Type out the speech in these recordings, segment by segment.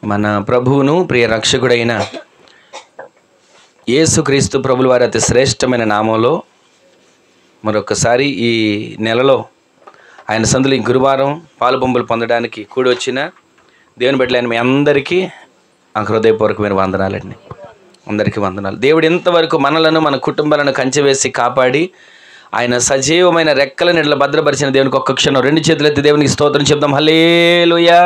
మన ప్రభువును ప్రియ రక్షకుడైన యేసుక్రీస్తు ప్రభుల వారి అతి శ్రేష్టమైన నామంలో మరొకసారి ఈ నెలలో ఆయన సందులో ఈ గురువారం పాలుపొంపులు పొందడానికి కూడి వచ్చిన దేవుని బిడ్డలైన మీ అందరికీ హృదయపూర్వకమైన వందనాలండి. అందరికీ వందనాలు. దేవుడు ఇంతవరకు మనలను మన కుటుంబాలను కంచెవేసి కాపాడి ఆయన సజీవమైన రెక్కల నీడలో భద్రపరిచిన దేవునికి ఒక్క క్షణం రెండు చేతులెత్తి దేవునికి స్తోత్రం చెప్దాం. హల్లెలూయా,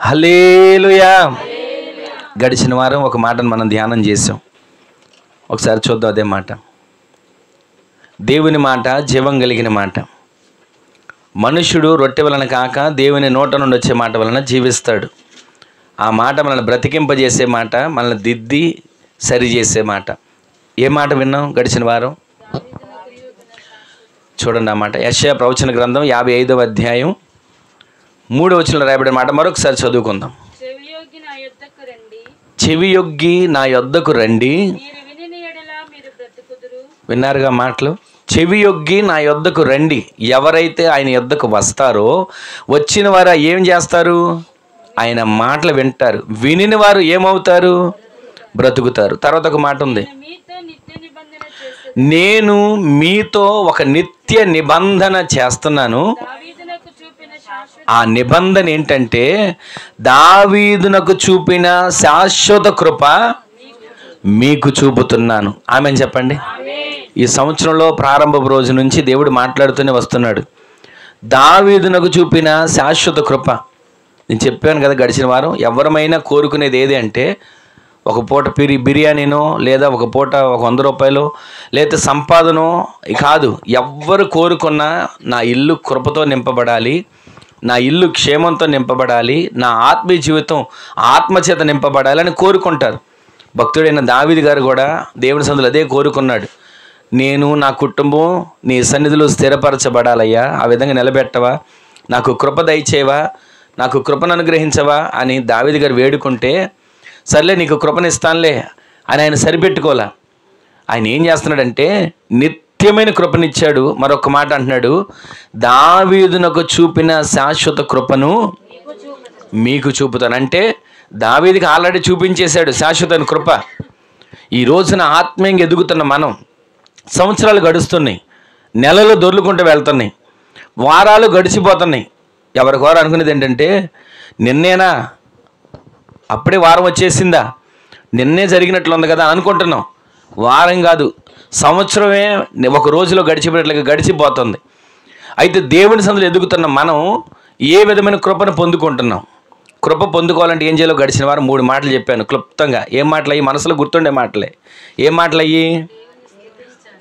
హల్లెలూయా. గడిచిన వారం ఒక మాటను మనం ధ్యానం చేసాం. ఒకసారి చూద్దాం అదే మాట. దేవుని మాట జీవం కలిగిన మాట. మనుష్యుడు రొట్టె వలన కాక దేవుని నోట నుండి వచ్చే మాట వలన జీవిస్తాడు. ఆ మాట మనల్ని బ్రతికింపజేసే మాట, మనల్ని దిద్ది సరి చేసే మాట. ఏ మాట విన్నాం గడిచిన వారం? చూడండి ఆ మాట. యెషయా ప్రవచన గ్రంథం 55వ అధ్యాయం 3వ వచనంలో రాయబడిన మాట మరొకసారి చదువుకుందాం. చెవియొగ్గి నా యొద్దకు రండి. విన్నారుగా మాటలు. చెవియొగ్గి నా యొద్దకు రండి. ఎవరైతే ఆయన యొద్దకు వస్తారో, వచ్చిన వారు ఏం చేస్తారు? ఆయన మాటలు వింటారు. వినిన వారు ఏమవుతారు? బ్రతుకుతారు. తర్వాత ఒక మాట ఉంది, నేను మీతో ఒక నిత్య నిబంధన చేస్తున్నాను. ఆ నిబంధన ఏంటంటే దావీదునకు చూపిన శాశ్వత కృప మీకు చూపుతున్నాను. ఆమెను చెప్పండి. ఈ సంవత్సరంలో ప్రారంభ రోజు నుంచి దేవుడు మాట్లాడుతూనే వస్తున్నాడు. దావీదునకు చూపిన శాశ్వత కృప. నేను చెప్పాను కదా గడిచిన వారం, ఎవరమైనా కోరుకునేది ఏది అంటే ఒక పూట బిర్యానీనో, లేదా ఒక పూట ఒక 100 రూపాయలు, లేదా సంపాదనో కాదు. ఎవ్వరు కోరుకున్నా నా ఇల్లు కృపతో నింపబడాలి, నా ఇల్లు క్షేమంతో నింపబడాలి, నా ఆత్మీయ జీవితం ఆత్మచేత నింపబడాలి అని కోరుకుంటారు. భక్తుడైన దావీదు గారు కూడా దేవుని సందులో అదే కోరుకున్నాడు. నేను నా కుటుంబం నీ సన్నిధిలో స్థిరపరచబడాలయ్యా, ఆ విధంగా నిలబెట్టవా, నాకు కృప దయచేవా, నాకు కృపను అనుగ్రహించవా అని దావీదు గారు వేడుకుంటే, సర్లే నీకు కృపనిస్తానులే అని ఆయన సరిపెట్టుకోలే. ఆయన ఏం చేస్తున్నాడంటే నిత్యమైన కృపనిచ్చాడు. మరొక మాట అంటున్నాడు, దావీదునకు చూపిన శాశ్వత కృపను మీకు చూపుతాను. అంటే దావీదుకి ఆల్రెడీ చూపించేశాడు శాశ్వత కృప. ఈ రోజున ఆత్మీయంగా ఎదుగుతున్న మనం, సంవత్సరాలు గడుస్తున్నాయి, నెలలు దొర్లుకుంటూ వెళ్తున్నాయి, వారాలు గడిచిపోతున్నాయి. ఎవరికోరు అనుకునేది ఏంటంటే నిన్నేనా, అప్పుడే వారం వచ్చేసిందా, నిన్నే జరిగినట్లు ఉంది కదా అనుకుంటున్నాం. వారం కాదు, సంవత్సరమే ఒక రోజులో గడిచిపోయేట్లుగా గడిచిపోతుంది. అయితే దేవుని సందులో ఎదుగుతున్న మనం ఏ విధమైన కృపను పొందుకుంటున్నాం? కృప పొందుకోవాలంటే ఏం చేయాలో గడిచిన వారం 3 మాటలు చెప్పాను క్లుప్తంగా. ఏం మాటలు అయ్యి? మనసులో గుర్తుండే మాటలే. ఏం మాటలు అయ్యి?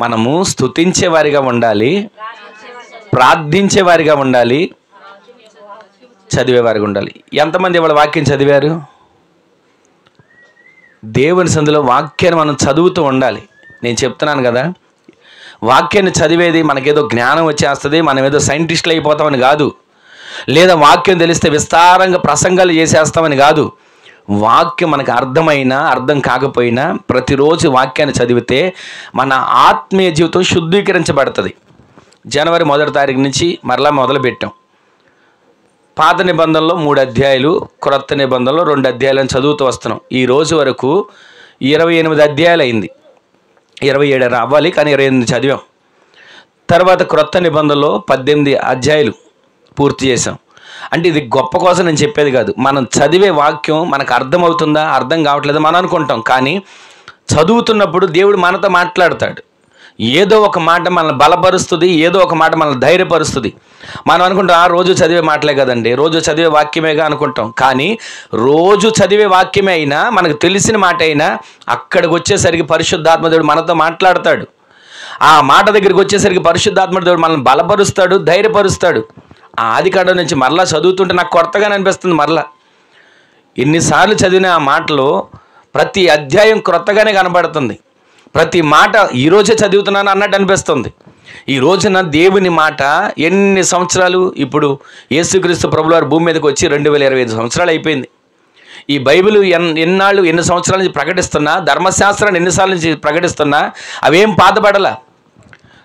మనము స్తుతించే వారిగా ఉండాలి, ప్రార్థించే వారిగా ఉండాలి, చదివేవారిగా ఉండాలి. ఎంతమంది ఇవాళ వాక్యం చదివారు? దేవుని సందులో వాక్యాన్ని మనం చదువుతూ ఉండాలి. నేను చెప్తున్నాను కదా, వాక్యాన్ని చదివేది మనకేదో జ్ఞానం వచ్చేస్తుంది, మనం ఏదో సైంటిస్టులు అయిపోతామని కాదు, లేదా వాక్యం తెలిస్తే విస్తారంగా ప్రసంగాలు చేసేస్తామని కాదు. వాక్యం మనకు అర్థమైనా అర్థం కాకపోయినా ప్రతిరోజు వాక్యాన్ని చదివితే మన ఆత్మీయ జీవితం శుద్ధీకరించబడుతుంది. జనవరి 1వ తారీఖు నుంచి మరలా మొదలుపెట్టాం. పాత నిబంధనలో 3 అధ్యాయాలు, క్రొత్త నిబంధనలో 2 అధ్యాయాలను చదువుతూ వస్తున్నాం. ఈ రోజు వరకు 28 అధ్యాయాలు అయింది. 27 అవ్వాలి, కానీ 28 చదివాం. తర్వాత క్రొత్త నిబంధనలో 18 అధ్యాయాలు పూర్తి చేసాం. అంటే ఇది గొప్ప కోసం నేను చెప్పేది కాదు. మనం చదివే వాక్యం మనకు అర్థమవుతుందా, అర్థం కావట్లేదా మనం అనుకుంటాం. కానీ చదువుతున్నప్పుడు దేవుడు మనతో మాట్లాడతాడు. ఏదో ఒక మాట మనల్ని బలపరుస్తుంది, ఏదో ఒక మాట మనల్ని ధైర్యపరుస్తుంది. మనం అనుకుంటాం ఆ రోజు చదివే మాటలే కదండి, రోజు చదివే వాక్యమేగా అనుకుంటాం. కానీ రోజు చదివే వాక్యమే అయినా, మనకు తెలిసిన మాట అయినా, అక్కడికి వచ్చేసరికి పరిశుద్ధాత్మదేవుడు మనతో మాట్లాడతాడు. ఆ మాట దగ్గరికి వచ్చేసరికి పరిశుద్ధాత్మదేవుడు మనల్ని బలపరుస్తాడు, ధైర్యపరుస్తాడు. ఆ ఆదికాండం నుంచి మరలా చదువుతుంటే నాకు కొత్తగానే అనిపిస్తుంది. మరలా ఎన్నిసార్లు చదివిన ఆ మాటలో ప్రతి అధ్యాయం క్రొత్తగానే కనబడుతుంది. ప్రతి మాట ఈరోజే చదువుతున్నాను అన్నట్టు అనిపిస్తుంది. ఈ రోజున దేవుని మాట ఎన్ని సంవత్సరాలు, ఇప్పుడు యేసుక్రీస్తు ప్రభుల వారు భూమి మీదకి వచ్చి 2025 సంవత్సరాలు అయిపోయింది. ఈ బైబిల్ ఎన్ని సంవత్సరాల నుంచి ప్రకటిస్తున్నా, ధర్మశాస్త్రాన్ని ఎన్నిసార్లు నుంచి ప్రకటిస్తున్నా అవేం పాతబడలా.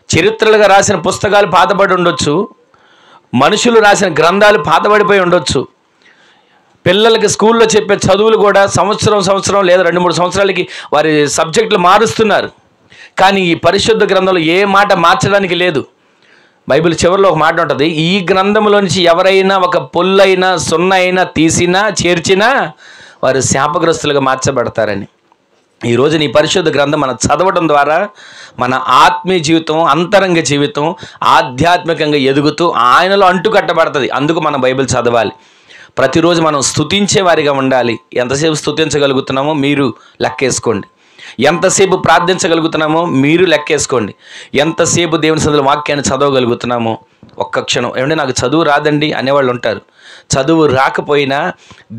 చరిత్రలుగా రాసిన పుస్తకాలు పాతబడి ఉండొచ్చు, మనుషులు రాసిన గ్రంథాలు పాతబడిపోయి ఉండొచ్చు, పిల్లలకి స్కూల్లో చెప్పే చదువులు కూడా సంవత్సరం లేదా 2-3 సంవత్సరాలకి వారి సబ్జెక్టులు మారుస్తున్నారు. కానీ ఈ పరిశుద్ధ గ్రంథంలో ఏ మాట మార్చడానికి లేదు. బైబిల్ చివరిలో ఒక మాట ఉంటుంది, ఈ గ్రంథంలో నుంచి ఎవరైనా ఒక పొల్లైనా సున్నైనా తీసినా చేర్చినా వారు శాపగ్రస్తులుగా మార్చబడతారని. ఈరోజు నీ పరిశుద్ధ గ్రంథం మనం చదవడం ద్వారా మన ఆత్మీయ జీవితం, అంతరంగ జీవితం ఆధ్యాత్మికంగా ఎదుగుతూ ఆయనలో అంటుకట్టబడుతుంది. అందుకు మనం బైబిల్ చదవాలి. ప్రతిరోజు మనం స్తుతించే వారిగా ఉండాలి. ఎంతసేపు స్తుతించగలుగుతున్నామో మీరు లెక్కేసుకోండి. ఎంతసేపు ప్రార్థించగలుగుతున్నామో మీరు లెక్కేసుకోండి. ఎంతసేపు దేవుని సన్నిధిలో వాక్యాన్ని చదవగలుగుతున్నామో. ఒక్క క్షణం ఏమంటే నాకు చదువు రాదండి అనేవాళ్ళు ఉంటారు. చదువు రాకపోయినా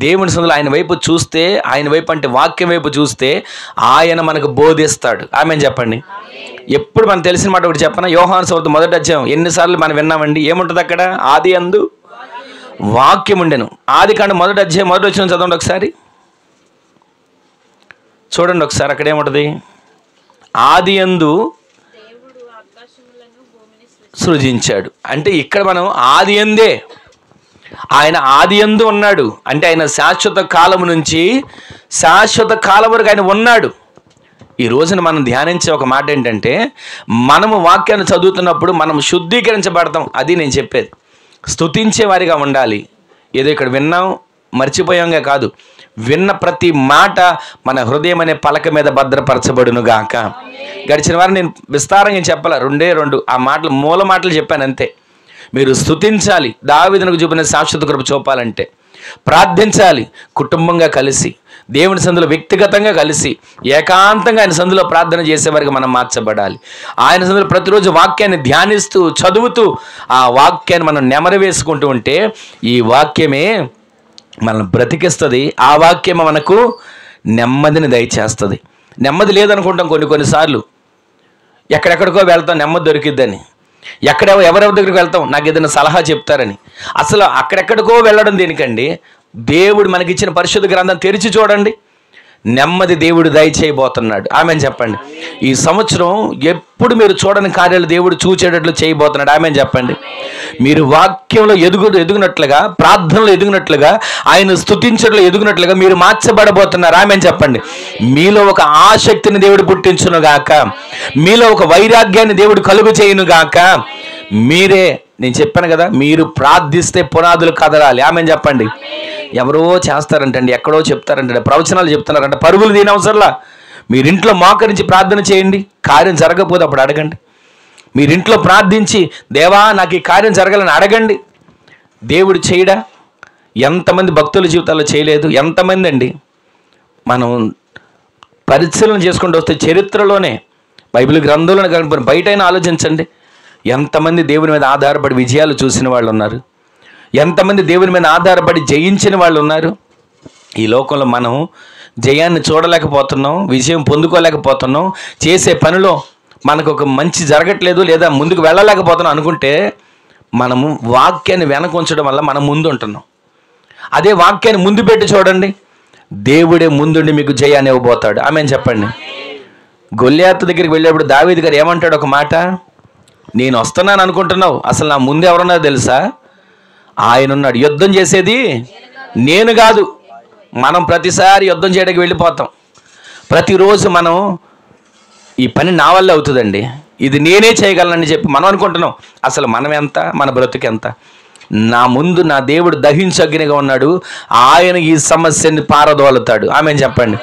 దేవుని సన్నిధిలో ఆయన వైపు చూస్తే, ఆయన వైపు అంటే వాక్యం వైపు చూస్తే ఆయన మనకు బోధిస్తాడు. ఆమేన్ చెప్పండి. ఎప్పుడు మనకు తెలిసిన మాట ఒకటి చెప్పనా, యోహాను సువార్త 1వ అధ్యాయం ఎన్నిసార్లు మనం విన్నామండి? ఏముంటుంది అక్కడ? ఆది యందు వాక్యం ఉండెను. ఆదికాండం 1వ అధ్యాయం 1వ వచనం చదవండి ఒకసారి. చూడండి ఒకసారి, అక్కడ ఏముంటుంది? ఆది యందు సృజించాడు. అంటే ఇక్కడ మనం ఆది యందే, ఆయన ఆది యందు ఉన్నాడు అంటే ఆయన శాశ్వత కాలం నుంచి శాశ్వత కాలం వరకు ఆయన ఉన్నాడు. ఈ రోజున మనం ధ్యానించే ఒక మాట ఏంటంటే, మనము వాక్యాన్ని చదువుతున్నప్పుడు మనం శుద్ధీకరించబడతాం. అది నేను చెప్పేది. స్తుతించే వారిగా ఉండాలి. ఏదో ఇక్కడ విన్నాం మర్చిపోయాంగా కాదు, విన్న ప్రతి మాట మన హృదయం అనే పలక మీద భద్రపరచబడును గాక. గడిచిన వారు నేను విస్తారంగా చెప్పాల, 2 ఆ మాటలు మూల మాటలు చెప్పాను అంతే. మీరు స్తుతించాలి, దావీదునకు చూపిన శాశ్వత కృప చూపాలంటే ప్రార్థించాలి, కుటుంబంగా కలిసి దేవుని సందులో వ్యక్తిగతంగా కలిసి ఏకాంతంగా ఆయన సందులో ప్రార్థన చేసేవారికి మనం మార్చబడాలి. ఆయన సందులో ప్రతిరోజు వాక్యాన్ని ధ్యానిస్తూ చదువుతూ ఆ వాక్యాన్ని మనం నెమరు వేసుకుంటూ ఉంటే ఈ వాక్యమే మనల్ని బ్రతికిస్తుంది. ఆ వాక్యం మనకు నెమ్మదిని దయచేస్తుంది. నెమ్మది లేదనుకుంటాం కొన్నిసార్లు, ఎక్కడెక్కడికో వెళ్తాం నెమ్మది దొరికిద్దని, ఎవరెవరి దగ్గరికి వెళ్తాం నాకు ఏదైనా సలహా చెప్తారని. అసలు అక్కడెక్కడికో వెళ్ళడం దేనికండి? దేవుడు మనకిచ్చిన పరిశుద్ధ గ్రంథం తెరిచి చూడండి, నెమ్మది దేవుడు దయచేయబోతున్నాడు. ఆమేన్ చెప్పండి. ఈ సంవత్సరం ఎప్పుడు మీరు చూడని కార్యాలు దేవుడు చూచేటట్లు చేయబోతున్నాడు. ఆమేన్ చెప్పండి. మీరు వాక్యంలో ఎదుగునట్లుగా, ప్రార్థనలో ఎదుగునట్లుగా, ఆయన స్తుతించడంలో ఎదుగునట్లుగా మీరు మార్చబడబోతున్నారు. ఆమేన్ చెప్పండి. మీలో ఒక ఆసక్తిని దేవుడు పుట్టించును గాక, మీలో ఒక వైరాగ్యాన్ని దేవుడు కలుగు చేయును గాక. మీరే, నేను చెప్పాను కదా, మీరు ప్రార్థిస్తే పునాదులు కదలాలి. ఆమేన్ చెప్పండి. ఎవరో చేస్తారంటండి, ఎక్కడో చెప్తారంటే, ప్రవచనాలు చెప్తున్నారంట, పరుగులు దీని అవసరంలా. మీరింట్లో మోకరించి ప్రార్థన చేయండి, కార్యం జరగకపోతే అప్పుడు అడగండి. మీరింట్లో ప్రార్థించి దేవా నాకు ఈ కార్యం జరగాలని అడగండి, దేవుడు చేయడా? ఎంతమంది భక్తుల జీవితాల్లో చేయలేదు? ఎంతమంది అండి? మనం పరిశీలన చేసుకుంటూ వస్తే చరిత్రలోనే, బైబిల్ గ్రంథంలోనే కనుక బయటైనా ఆలోచించండి, ఎంతమంది దేవుని మీద ఆధారపడి విజయాలు చూసిన వాళ్ళు ఉన్నారు, ఎంతమంది దేవుని మీద ఆధారపడి జయించిన వాళ్ళు ఉన్నారు. ఈ లోకంలో మనం జయాన్ని చూడలేకపోతున్నాం, విజయం పొందుకోలేకపోతున్నాం, చేసే పనిలో మనకు ఒక మంచి జరగట్లేదు లేదా ముందుకు వెళ్ళలేకపోతున్నాం అనుకుంటే మనము వాక్యాన్ని వెనక ఉంచడం వల్ల మనం ముందు ఉంటున్నాం. అదే వాక్యాన్ని ముందు పెట్టి చూడండి, దేవుడే ముందుండి మీకు జయాన్ని ఇవ్వబోతాడు. ఆమేన్ చెప్పండి. గొల్యాతు దగ్గరికి వెళ్ళేప్పుడు దావీదు గారు ఏమంటాడు ఒక మాట, నేను వస్తున్నాను అనుకుంటున్నావు, అసలు నా ముందు ఎవరున్నారో తెలుసా? ఆయన ఉన్నాడు. యుద్ధం చేసేది నేను కాదు. మనం ప్రతిసారి యుద్ధం చేయడానికి వెళ్ళిపోతాం. ప్రతిరోజు మనం ఈ పని నా వల్ల అవుతుందండి, ఇది నేనే చేయగలనని చెప్పి మనం అనుకుంటున్నాం. అసలు మనం ఎంత, మన బ్రతుకు ఎంత? నా ముందు నా దేవుడు దహించగ్నిగా ఉన్నాడు, ఆయన ఈ సమస్యని పారదోలుతాడు. ఆమేన్ చెప్పండి.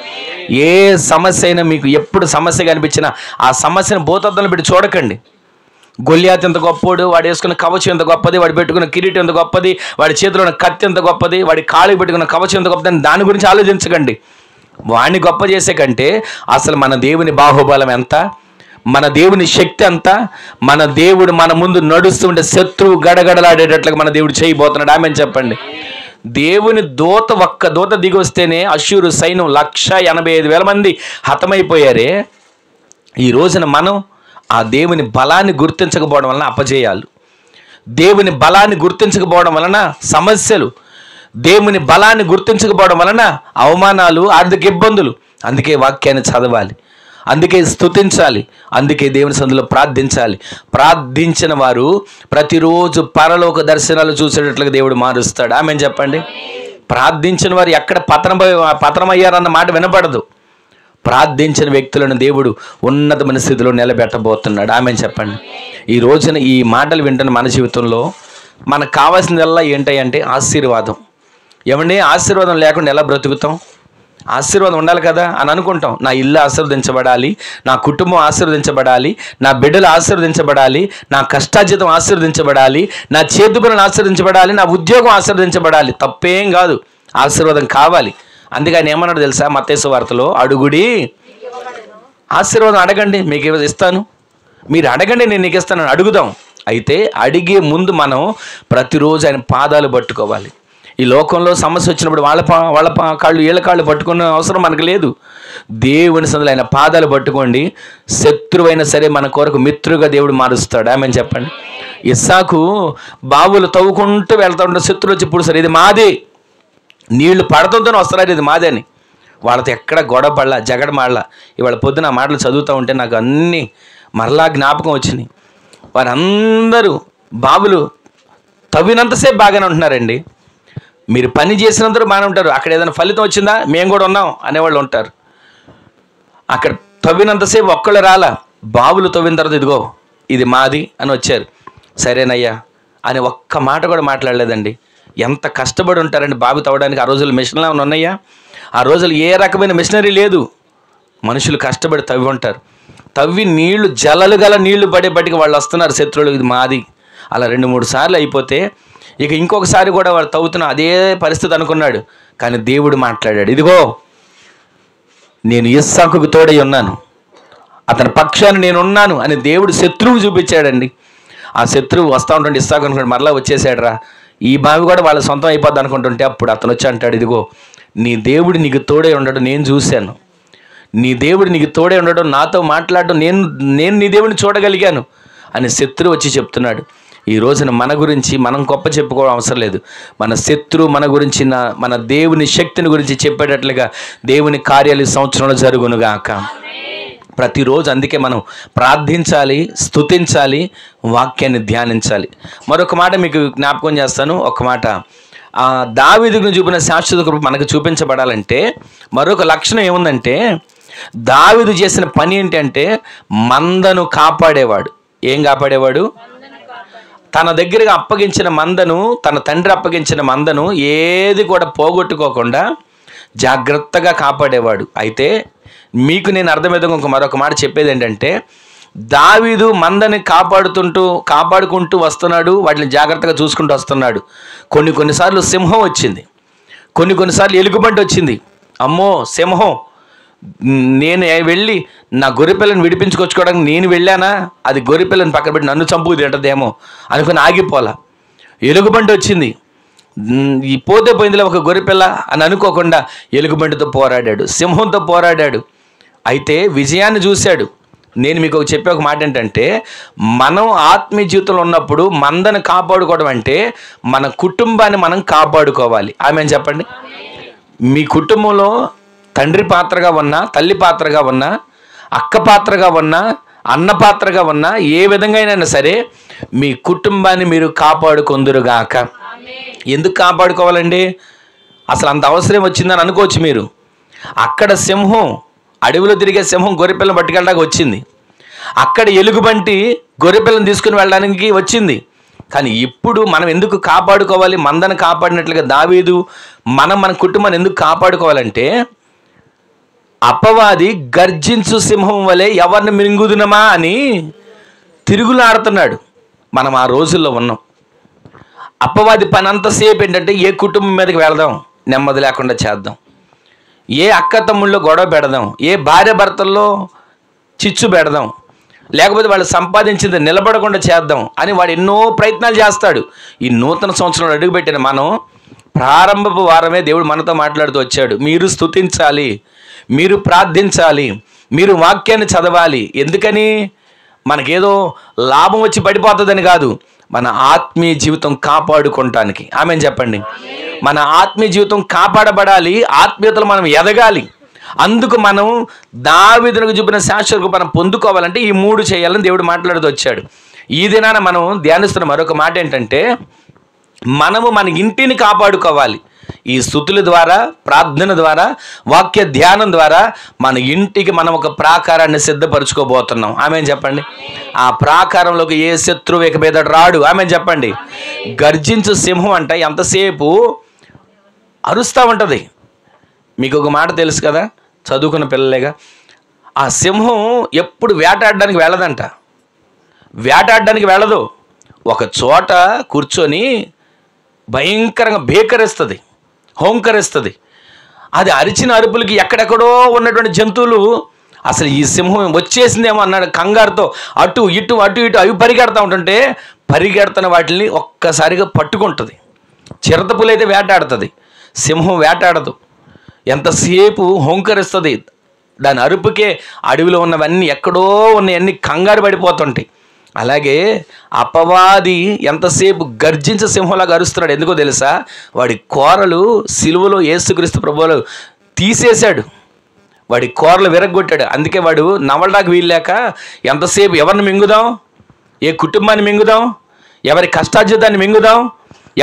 ఏ సమస్య అయినా మీకు ఎప్పుడు సమస్య కనిపించినా ఆ సమస్యను భూతద్దంలో పెట్టి చూడకండి. గొల్యాతు ఎంత గొప్పోడు, వాడు వేసుకున్న కవచం ఎంత గొప్పది, వాడు పెట్టుకున్న కిరీటం ఎంత గొప్పది, వాడి చేతిలో ఉన్న కత్తి ఎంత గొప్పది, వాడి కాళ్ళకి పెట్టుకున్న కవచం ఎంత గొప్పది అని దాని గురించి ఆలోచించకండి. వాడిని గొప్ప చేసే కంటే అసలు మన దేవుని బాహుబలం ఎంత, మన దేవుని శక్తి ఎంత, మన దేవుడు మన ముందు నడుస్తుంటే శత్రువు గడగడలాడేటట్లుగా మన దేవుడు చేయబోతున్నాడు. ఆమేన్ చెప్పండి. దేవుని దూత, ఒక్క దూత దిగి వస్తేనే అష్షూరు సైన్యం 185,000 మంది హతమైపోయారే. ఈ రోజున మనం ఆ దేవుని బలాన్ని గుర్తించకపోవడం వలన అపజయాలు, దేవుని బలాన్ని గుర్తించకపోవడం వలన సమస్యలు, దేవుని బలాన్ని గుర్తించకపోవడం వలన అవమానాలు, ఆర్థిక ఇబ్బందులు. అందుకే వాక్యాన్ని చదవాలి, అందుకే స్తుతించాలి, అందుకే దేవుని సన్నిధిలో ప్రార్థించాలి. ప్రార్థించిన వారు ప్రతిరోజు పరలోక దర్శనాలు చూసేటట్లుగా దేవుడు మారుస్తాడు. ఆమేన్ చెప్పండి. ప్రార్థించిన వారు ఎక్కడ పతనమయ్యారన్న మాట వినపడదు. ప్రార్థించిన వ్యక్తులను దేవుడు ఉన్నతమైన స్థితిలో నిలబెట్టబోతున్నాడు. ఆమెను చెప్పండి. ఈ రోజున ఈ మాటలు వింటున్న మన జీవితంలో మనకు కావాల్సిందల్లా ఏంటంటే ఆశీర్వాదం. ఏమండి, ఆశీర్వాదం లేకుండా ఎలా బ్రతుకుతాం? ఆశీర్వాదం ఉండాలి కదా అని అనుకుంటాం. నా ఇల్లు ఆశీర్వదించబడాలి, నా కుటుంబం ఆశీర్వదించబడాలి, నా బిడ్డలు ఆశీర్వదించబడాలి, నా కష్టార్జితం ఆశీర్వదించబడాలి, నా చేతి పనులు ఆశీర్వదించబడాలి, నా ఉద్యోగం ఆశీర్వదించబడాలి. తప్పేం కాదు, ఆశీర్వాదం కావాలి. అందుకే ఆయన ఏమన్నాడు తెలుసా? మత్తయి సువార్తలో, అడుగుడి ఆశీర్వాదం, అడగండి మీకు ఇస్తాను, మీరు అడగండి నేను నీకు ఇస్తాను. అడుగుదాం. అయితే అడిగే ముందు మనం ప్రతిరోజు ఆయన పాదాలు పట్టుకోవాలి. ఈ లోకంలో సమస్య వచ్చినప్పుడు వాళ్ళ కాళ్ళు వీళ్ళ కాళ్ళు పట్టుకునే అవసరం మనకు లేదు. దేవుని సందులో ఆయన పాదాలు పట్టుకోండి. శత్రువైనా సరే మన కొరకు మిత్రుగా దేవుడు మారుస్తాడు. ఆమెను చెప్పండి. ఇస్సాకు బావులు తవ్వుకుంటూ వెళ్తూ ఉంటే శత్రువు వచ్చి ఇప్పుడు సరే ఇది మాది, నీళ్లు పడతంతోనే వస్తున్నారు ఇది మాదే అని. వాళ్ళతో ఎక్కడ గొడవ పడలా, జగడమాడలా. ఇవాళ పొద్దున ఆ మాటలు చదువుతూ ఉంటే నాకు అన్నీ మరలా జ్ఞాపకం వచ్చినాయి. వారందరూ బావులు తవ్వినంతసేపు బాగానే ఉంటున్నారండి. మీరు పని చేసినందరూ బాగానే ఉంటారు. అక్కడ ఏదైనా ఫలితం వచ్చిందా, మేము కూడా ఉన్నాం అనేవాళ్ళు ఉంటారు. అక్కడ తవ్వినంతసేపు ఒక్కళ్ళు రాలా. బావులు తవ్విన తర్వాత ఇదిగో ఇది మాది అని వచ్చారు. సరేనయ్యా అని ఒక్క మాట కూడా మాట్లాడలేదండి. ఎంత కష్టపడి ఉంటారండి బావి తవ్వడానికి. ఆ రోజులు మిషన్లు ఏమైనా ఉన్నాయా? ఆ రోజులు ఏ రకమైన మిషనరీ లేదు. మనుషులు కష్టపడి తవ్వి ఉంటారు. తవ్వి నీళ్లు జలలు గల నీళ్లు పడేపటికి వాళ్ళు వస్తున్నారు. శత్రువులు ఇది మాది. అలా 2-3 సార్లు అయిపోతే ఇక ఇంకొకసారి కూడా వాడు తవ్వుతున్న అదే పరిస్థితి అనుకున్నాడు. కానీ దేవుడు మాట్లాడాడు, ఇదిగో నేను ఇస్సాకుకు తోడై ఉన్నాను, అతని పక్షాన్ని నేను ఉన్నాను అని దేవుడు శత్రువు చూపించాడండి. ఆ శత్రువు వస్తూ ఉంటుంటే ఇస్సాకు అనుకుంటాడు, మరలా వచ్చేసాడు రా, ఈ బావి కూడా వాళ్ళ సొంతం అయిపోద్ది అనుకుంటుంటే అప్పుడు అతను వచ్చి అంటాడు, ఇదిగో నీ దేవుడు నీకు తోడై ఉండడం నేను చూశాను, నీ దేవుడు నీకు తోడై ఉండడం, నాతో మాట్లాడడం నేను నీ దేవుడిని చూడగలిగాను అని శత్రువు వచ్చి చెప్తున్నాడు. ఈ రోజున మన గురించి మనం గొప్ప చెప్పుకోవడం అవసరం లేదు. మన శత్రువు మన గురించి మన దేవుని శక్తిని గురించి చెప్పేటట్లుగా దేవుని కార్యాలు ఈ సంవత్సరంలో జరుగునుగాక. ప్రతిరోజు అందుకే మనం ప్రార్థించాలి, స్తుతించాలి, వాక్యాన్ని ధ్యానించాలి. మరొక మాట మీకు జ్ఞాపకం చేస్తాను. ఒక మాట, దావీదుకు చూపిన శాశ్వత కృప మనకు చూపించబడాలంటే మరొక లక్షణం ఏముందంటే, దావీదు చేసిన పని ఏంటంటే మందను కాపాడేవాడు. ఏం కాపాడేవాడు? తన దగ్గరగా అప్పగించిన మందను, తన తండ్రి అప్పగించిన మందను ఏది కూడా పోగొట్టుకోకుండా జాగ్రత్తగా కాపాడేవాడు. అయితే మీకు నేను అర్థమవుతుంది మరొక మాట చెప్పేది ఏంటంటే, దావీదు మందని కాపాడుకుంటూ వస్తున్నాడు, వాటిని జాగ్రత్తగా చూసుకుంటూ వస్తున్నాడు. కొన్నిసార్లు సింహం వచ్చింది, కొన్నిసార్లు ఎలుగుబంటి వచ్చింది. అమ్మో సింహం, నేను వెళ్ళి నా గొర్రెపిల్లని విడిపించుకొచ్చుకోవడానికి నేను వెళ్ళానా, అది గొర్రెపిల్లని పక్కన పెట్టి నన్ను చంపుకు తింటదేమో అనుకుని ఆగిపోలా. ఎలుగుబంటి వచ్చింది, ఈ పోతే పోయిందిలే ఒక గొర్రెపిల్ల అని అనుకోకుండా ఎలుగుబంటితో పోరాడాడు, సింహంతో పోరాడాడు. అయితే విజయాన్ని చూశాడు. నేను మీకు చెప్పే ఒక మాట ఏంటంటే, మనం ఆత్మీయ జీవితంలో ఉన్నప్పుడు మందను కాపాడుకోవడం అంటే మన కుటుంబాన్ని మనం కాపాడుకోవాలి. ఆమెను చెప్పండి. మీ కుటుంబంలో తండ్రి పాత్రగా ఉన్నా, తల్లి పాత్రగా ఉన్నా, అక్క పాత్రగా ఉన్నా, అన్న పాత్రగా ఉన్నా, ఏ విధంగా అయినా సరే మీ కుటుంబాన్ని మీరు కాపాడుకొందురుగాక. ఎందుకు కాపాడుకోవాలండి? అసలు అంత అవసరం వచ్చిందని అనుకోవచ్చు మీరు. అక్కడ సింహం, అడవిలో తిరిగే సింహం గొర్రెపిల్లని పట్టుకెళ్ళడానికి వచ్చింది. అక్కడ ఎలుగుబంటి గొర్రెపిల్లని తీసుకుని వెళ్ళడానికి వచ్చింది. కానీ ఇప్పుడు మనం ఎందుకు కాపాడుకోవాలి? మందను కాపాడినట్లుగా దావీదు మన కుటుంబాన్ని ఎందుకు కాపాడుకోవాలంటే, అపవాది గర్జించు సింహం వలె ఎవరిని మింగుదునమా అని తిరుగులాడుతున్నాడు. మనం ఆ రోజుల్లో ఉన్నాం. అపవాది పని అంతసేపు ఏంటంటే, ఏ కుటుంబం మీదకి వెళదాం, నెమ్మది లేకుండా చేద్దాం, ఏ అక్క తమ్ముళ్ళలో గొడవ పెడదాం, ఏ భార్య భర్తల్లో చిచ్చు పెడదాం, లేకపోతే వాళ్ళు సంపాదించింది నిలబడకుండా చేద్దాం అని వాడు ఎన్నో ప్రయత్నాలు చేస్తాడు. ఈ నూతన సంవత్సరంలో అడుగుపెట్టిన మనం ప్రారంభపు వారమే దేవుడు మనతో మాట్లాడుతూ వచ్చాడు. మీరు స్తుతించాలి, మీరు ప్రార్థించాలి, మీరు వాక్యాన్ని చదవాలి. ఎందుకని? మనకేదో లాభం వచ్చి పడిపోతుందని కాదు, మన ఆత్మీయ జీవితం కాపాడుకోవటానికి. ఆమెను చెప్పండి. మన ఆత్మీయ జీవితం కాపాడబడాలి, ఆత్మీయతలు మనం ఎదగాలి. అందుకు మనం దావీదునకు చూపిన శాశ్వత కృప మనం పొందుకోవాలంటే ఈ 3 చేయాలని దేవుడు మాట్లాడుతూ వచ్చాడు. ఈ దినాన మనం ధ్యానిస్తున్న మరొక మాట ఏంటంటే, మనము మన ఇంటిని కాపాడుకోవాలి. ఈ స్తుతుల ద్వారా, ప్రార్థన ద్వారా, వాక్య ధ్యానం ద్వారా మన ఇంటికి మనం ఒక ప్రాకారాన్ని సిద్ధపరచుకోబోతున్నాం. ఆమేన్ చెప్పండి. ఆ ప్రాకారంలోకి ఏ శత్రువు ఇక మీద రాడు. ఆమేన్ చెప్పండి. గర్జించు సింహం అంటే ఎంతసేపు అరుస్తూ ఉంటుంది. మీకు ఒక మాట తెలుసు కదా, చదువుకున్న పిల్లలేగా, ఆ సింహం ఎప్పుడు వేటాడడానికి వెళ్ళదంట. వేటాడడానికి వెళ్ళదు, ఒక చోట కూర్చొని భయంకరంగా భేకరిస్తుంది, హోంకరిస్తుంది. అది అరిచిన అరుపులకి ఎక్కడెక్కడో ఉన్నటువంటి జంతువులు అసలు ఈ సింహం వచ్చేసిందేమో అన్నాడు కంగారుతో అటు ఇటు అవి పరిగెడతా ఉంటుంటే పరిగెడుతున్న వాటిని ఒక్కసారిగా పట్టుకుంటుంది. చిరతపులు అయితే వేటాడుతుంది, సింహం వేటాడదు. ఎంతసేపు హోంకరిస్తుంది. దాని అరుపుకే అడవిలో ఉన్నవన్నీ ఎక్కడో ఉన్నవన్నీ కంగారు పడిపోతుంటాయి. అలాగే అపవాది ఎంతసేపు గర్జించే సింహంలాగా అరుస్తున్నాడు. ఎందుకో తెలుసా? వాడి కోరలు సిలువలో యేసుక్రీస్తు ప్రభువులు తీసేశాడు, వాడి కోరలు విరగొట్టాడు. అందుకే వాడు నవలడానికి వీల్లేక ఎంతసేపు ఎవరిని మింగుదాం, ఏ కుటుంబాన్ని మింగుదాం, ఎవరి కష్టార్జితాన్ని మింగుదాం,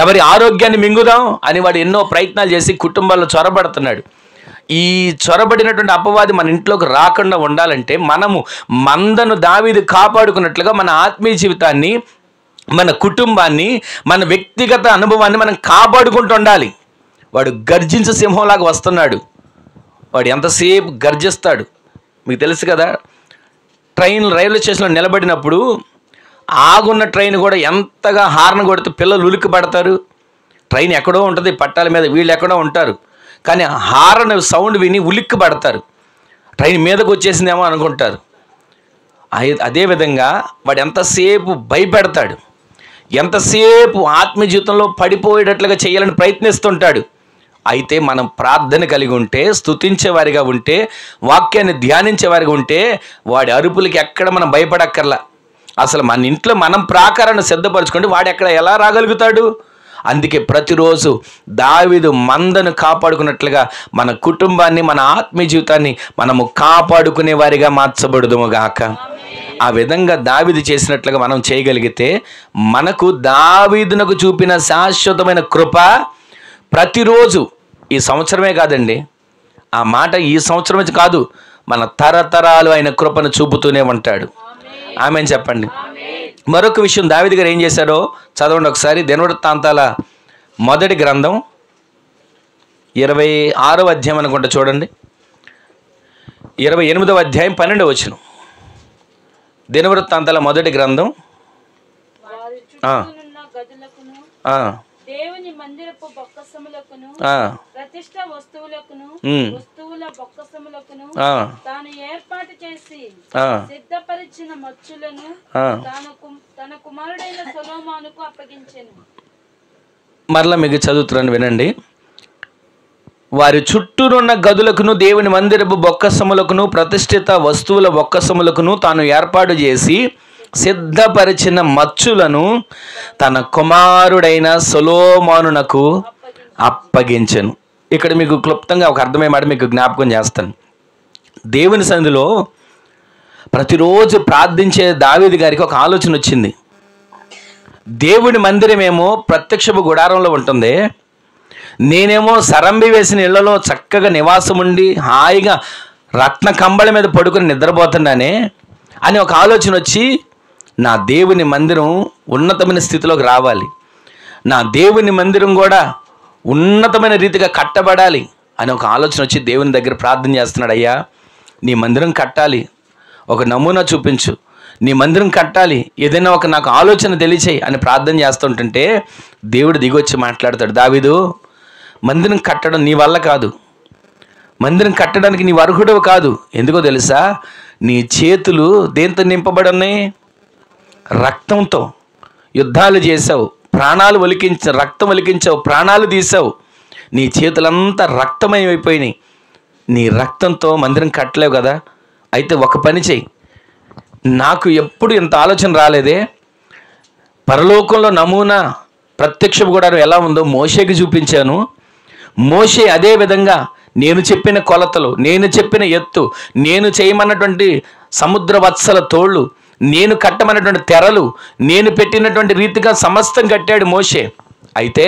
ఎవరి ఆరోగ్యాన్ని మింగుదాం అని వాడు ఎన్నో ప్రయత్నాలు చేసి కుటుంబాల్లో చొరబడుతున్నాడు. ఈ చొరబడినటువంటి అపవాది మన ఇంట్లోకి రాకుండా ఉండాలంటే మనము మందను దావీదు కాపాడుకున్నట్లుగా మన ఆత్మీయ జీవితాన్ని, మన కుటుంబాన్ని, మన వ్యక్తిగత అనుభవాన్ని మనం కాపాడుకుంటూ ఉండాలి. వాడు గర్జించే సింహంలాగా వస్తున్నాడు. వాడు ఎంతసేపు గర్జిస్తాడు. మీకు తెలుసు కదా, రైల్వే స్టేషన్లో నిలబడినప్పుడు ఆగున్న ట్రైన్ కూడా ఎంతగా హార్న్ కొడితే పిల్లలు ఉలిక్కి పడతారు. ట్రైన్ ఎక్కడో ఉంటుంది, పట్టాల మీద, వీళ్ళు ఎక్కడో ఉంటారు. కానీ హార్న్ సౌండ్ విని ఉలిక్కి పడతారు, ట్రైన్ మీదకు వచ్చేసిందేమో అనుకుంటారు. అదేవిధంగా వాడు ఎంతసేపు భయపెడతాడు, ఎంతసేపు ఆత్మీయ జీవితంలో పడిపోయేటట్లుగా చేయాలని ప్రయత్నిస్తుంటాడు. అయితే మనం ప్రార్థన కలిగి ఉంటే, స్తుతించేవారిగా ఉంటే, వాక్యాన్ని ధ్యానించేవారిగా ఉంటే వాడి అరుపులకి ఎక్కడ మనం భయపడక్కర్లా. అసలు మన ఇంట్లో మనం ప్రాకారాన్ని సిద్ధపరచుకుంటే వాడు ఎక్కడ ఎలా రాగలుగుతాడు? అందుకే ప్రతిరోజు దావీదు మందను కాపాడుకున్నట్లుగా మన కుటుంబాన్ని, మన ఆత్మీయ జీవితాన్ని మనము కాపాడుకునే వారిగా మార్చబడుదుముగాక. ఆ విధంగా దావీదు చేసినట్లుగా మనం చేయగలిగితే మనకు దావీదునకు చూపిన శాశ్వతమైన కృప ప్రతిరోజు, ఈ సంవత్సరమే కాదండి, ఆ మాట ఈ సంవత్సరమే కాదు, మన తరతరాలు ఆయన కృపను చూపుతూనే ఉంటాడు. ఆమేన్ చెప్పండి. మరొక విషయం దావీదు గారు ఏం చేశారో చదవండి ఒకసారి. దినవృత్తాంతాల మొదటి గ్రంథం 26వ అధ్యాయం అనుకుంటా, చూడండి. 28వ అధ్యాయం 12వ వచనం. దినవృత్తాంతాల మొదటి గ్రంథం దేవుని మందిరపు బొక్కసములకును ప్రతిష్ట వస్తువులకును వస్తువుల బొక్కసములకును తాను ఏర్పాటు చేసి సిద్ధపరిచిన మచ్చులను తన కుమారుడైన సొలొమోనుకు అప్పగించెను. మరలా మీకు చదువుతున్నాను, వినండి. వారి చుట్టూనున్న గదులకును దేవుని మందిరపు బొక్కసములకును ప్రతిష్ఠిత వస్తువుల బొక్కసములకును తాను ఏర్పాటు చేసి సిద్ధపరిచిన మచ్చులను తన కుమారుడైన సొలొమోనునకు అప్పగించెను. ఇక్కడ మీకు క్లుప్తంగా ఒక అర్థమయ్యే మాట మీకు జ్ఞాపకం చేస్తాను. దేవుని సన్నిధిలో ప్రతిరోజు ప్రార్థించే దావీదు గారికి ఒక ఆలోచన వచ్చింది. దేవుని మందిరమేమో ప్రత్యక్షపు గుడారంలో ఉంటుంది, నేనేమో సరంబి వేసిన ఇళ్లలో చక్కగా నివాసం ఉండి హాయిగా రత్న కంబళ మీద పడుకొని నిద్రపోతున్నానే అని ఒక ఆలోచన వచ్చి, నా దేవుని మందిరం ఉన్నతమైన స్థితిలోకి రావాలి, నా దేవుని మందిరం కూడా ఉన్నతమైన రీతిగా కట్టబడాలి అని ఒక ఆలోచన వచ్చి దేవుని దగ్గర ప్రార్థన చేస్తున్నాడు. అయ్యా, నీ మందిరం కట్టాలి, ఒక నమూనా చూపించు, నీ మందిరం కట్టాలి, ఏదైనా ఒక నాకు ఆలోచన తెలియచేయి అని ప్రార్థన చేస్తుంటుంటే దేవుడు దిగొచ్చి మాట్లాడతాడు, దావీదు, మందిరం కట్టడం నీ వల్ల కాదు, మందిరం కట్టడానికి నీ అర్హుడవు కాదు. ఎందుకో తెలుసా? నీ చేతులు దేంతో నింపబడి ఉన్నాయి? రక్తంతో. యుద్ధాలు చేసావు, ప్రాణాలు రక్తం ఒలికించావు, ప్రాణాలు తీసావు, నీ చేతులంతా రక్తమయమైపోయినాయి. నీ రక్తంతో మందిరం కట్టలేవు కదా. అయితే ఒక పని చెయ్యి, నాకు ఎప్పుడు ఇంత ఆలోచన రాలేదే, పరలోకంలో నమూనా ప్రత్యక్షపు గుడారం ఎలా ఉందో మోషేకి చూపించాను, మోషే అదే విధంగా నేను చెప్పిన కొలతలు, నేను చెప్పిన ఎత్తు, నేను చేయమన్నటువంటి సముద్ర వత్సల తోళ్ళు, నేను కట్టమన్నటువంటి తెరలు, నేను పెట్టినటువంటి రీతిగా సమస్తం కట్టాడు మోషే. అయితే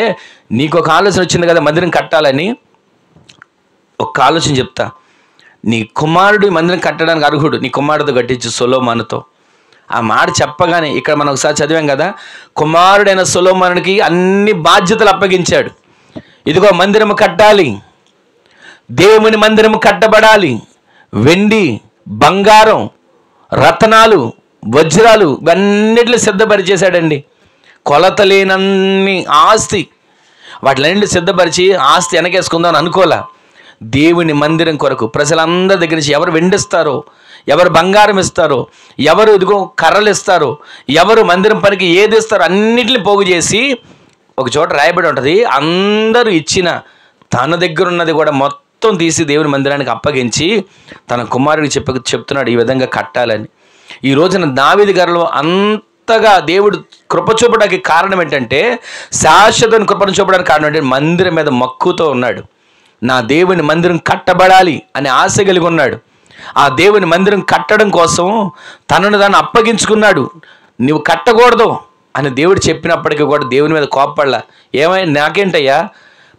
నీకు ఒక ఆలోచన వచ్చింది కదా మందిరం కట్టాలని. ఒక ఆలోచన చెప్తా. నీ కుమారుడు మందిరం కట్టడానికి అర్హుడు, నీ కుమారుడు కట్టించు సొలొమోనుతో. ఆ మాట చెప్పగానే ఇక్కడ మనం ఒకసారి చదివాం కదా, కుమారుడైన సొలొమోనుకి అన్ని బాధ్యతలు అప్పగించాడు. ఇదిగో మందిరము కట్టాలి, దేవుని మందిరము కట్టబడాలి, వెండి బంగారం రత్నాలు వజ్రాలు ఇవన్నిటిని సిద్ధపరిచేశాడండి. కొలత లేనన్ని ఆస్తి వాటిలన్నింటినీ సిద్ధపరిచి ఆస్తి వెనకేసుకుందామని అనుకోలే. దేవుని మందిరం కొరకు ప్రజలందరి దగ్గర నుంచి ఎవరు వెండిస్తారో, ఎవరు బంగారం ఇస్తారో, ఎవరు ఇదిగో కర్రలు ఇస్తారో, ఎవరు మందిరం పనికి ఏది ఇస్తారో అన్నిటిని పోగు చేసి ఒక చోట రాయబడి ఉంటుంది. అందరూ ఇచ్చిన తన దగ్గర ఉన్నది కూడా మొత్తం తీసి దేవుని మందిరానికి అప్పగించి తన కుమారుడికి చెప్తున్నాడు ఈ విధంగా కట్టాలని. ఈ రోజున దావీదు గారిలో అంతగా దేవుడు కృప చూపడానికి కారణం ఏంటంటే, శాశ్వత కృపను చూపడానికి కారణం ఏంటంటే మందిరం మీద మక్కువతో ఉన్నాడు. నా దేవుని మందిరం కట్టబడాలి అనే ఆశ కలిగి ఉన్నాడు. ఆ దేవుని మందిరం కట్టడం కోసం తనను దాన్ని అప్పగించుకున్నాడు. నువ్వు కట్టకూడదు అని దేవుడు చెప్పినప్పటికీ కూడా దేవుని మీద కోప్పడలా. ఏమైనా నాకేంటయ్యా,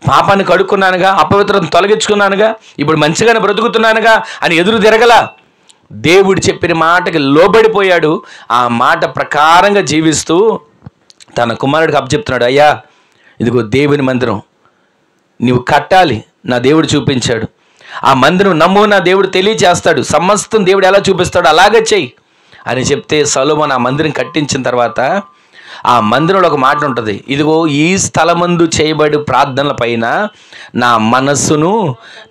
పాపాన్ని కడుక్కున్నానుగా, అపవిత్రతను తొలగించుకున్నానుగా, ఇప్పుడు మంచిగానే బ్రతుకుతున్నానుగా అని ఎదురు తిరగలా. దేవుడు చెప్పిన మాటకి లోబడిపోయాడు. ఆ మాట ప్రకారంగా జీవిస్తూ తన కుమారుడికి అప్పచెప్తున్నాడు. అయ్యా ఇదిగో దేవుని మందిరం నువ్వు కట్టాలి, నా దేవుడు చూపించాడు. ఆ మందిరం నమ్ము, నా దేవుడు తెలియచేస్తాడు, సమస్తం దేవుడు ఎలా చూపిస్తాడు అలాగే చెయ్యి అని చెప్తే సొలొమోను ఆ మందిరం కట్టించిన తర్వాత ఆ మందిరంలో ఒక మాట ఉంటుంది. ఇదిగో ఈ స్థలమందు చేయబడి ప్రార్థనల పైన నా మనస్సును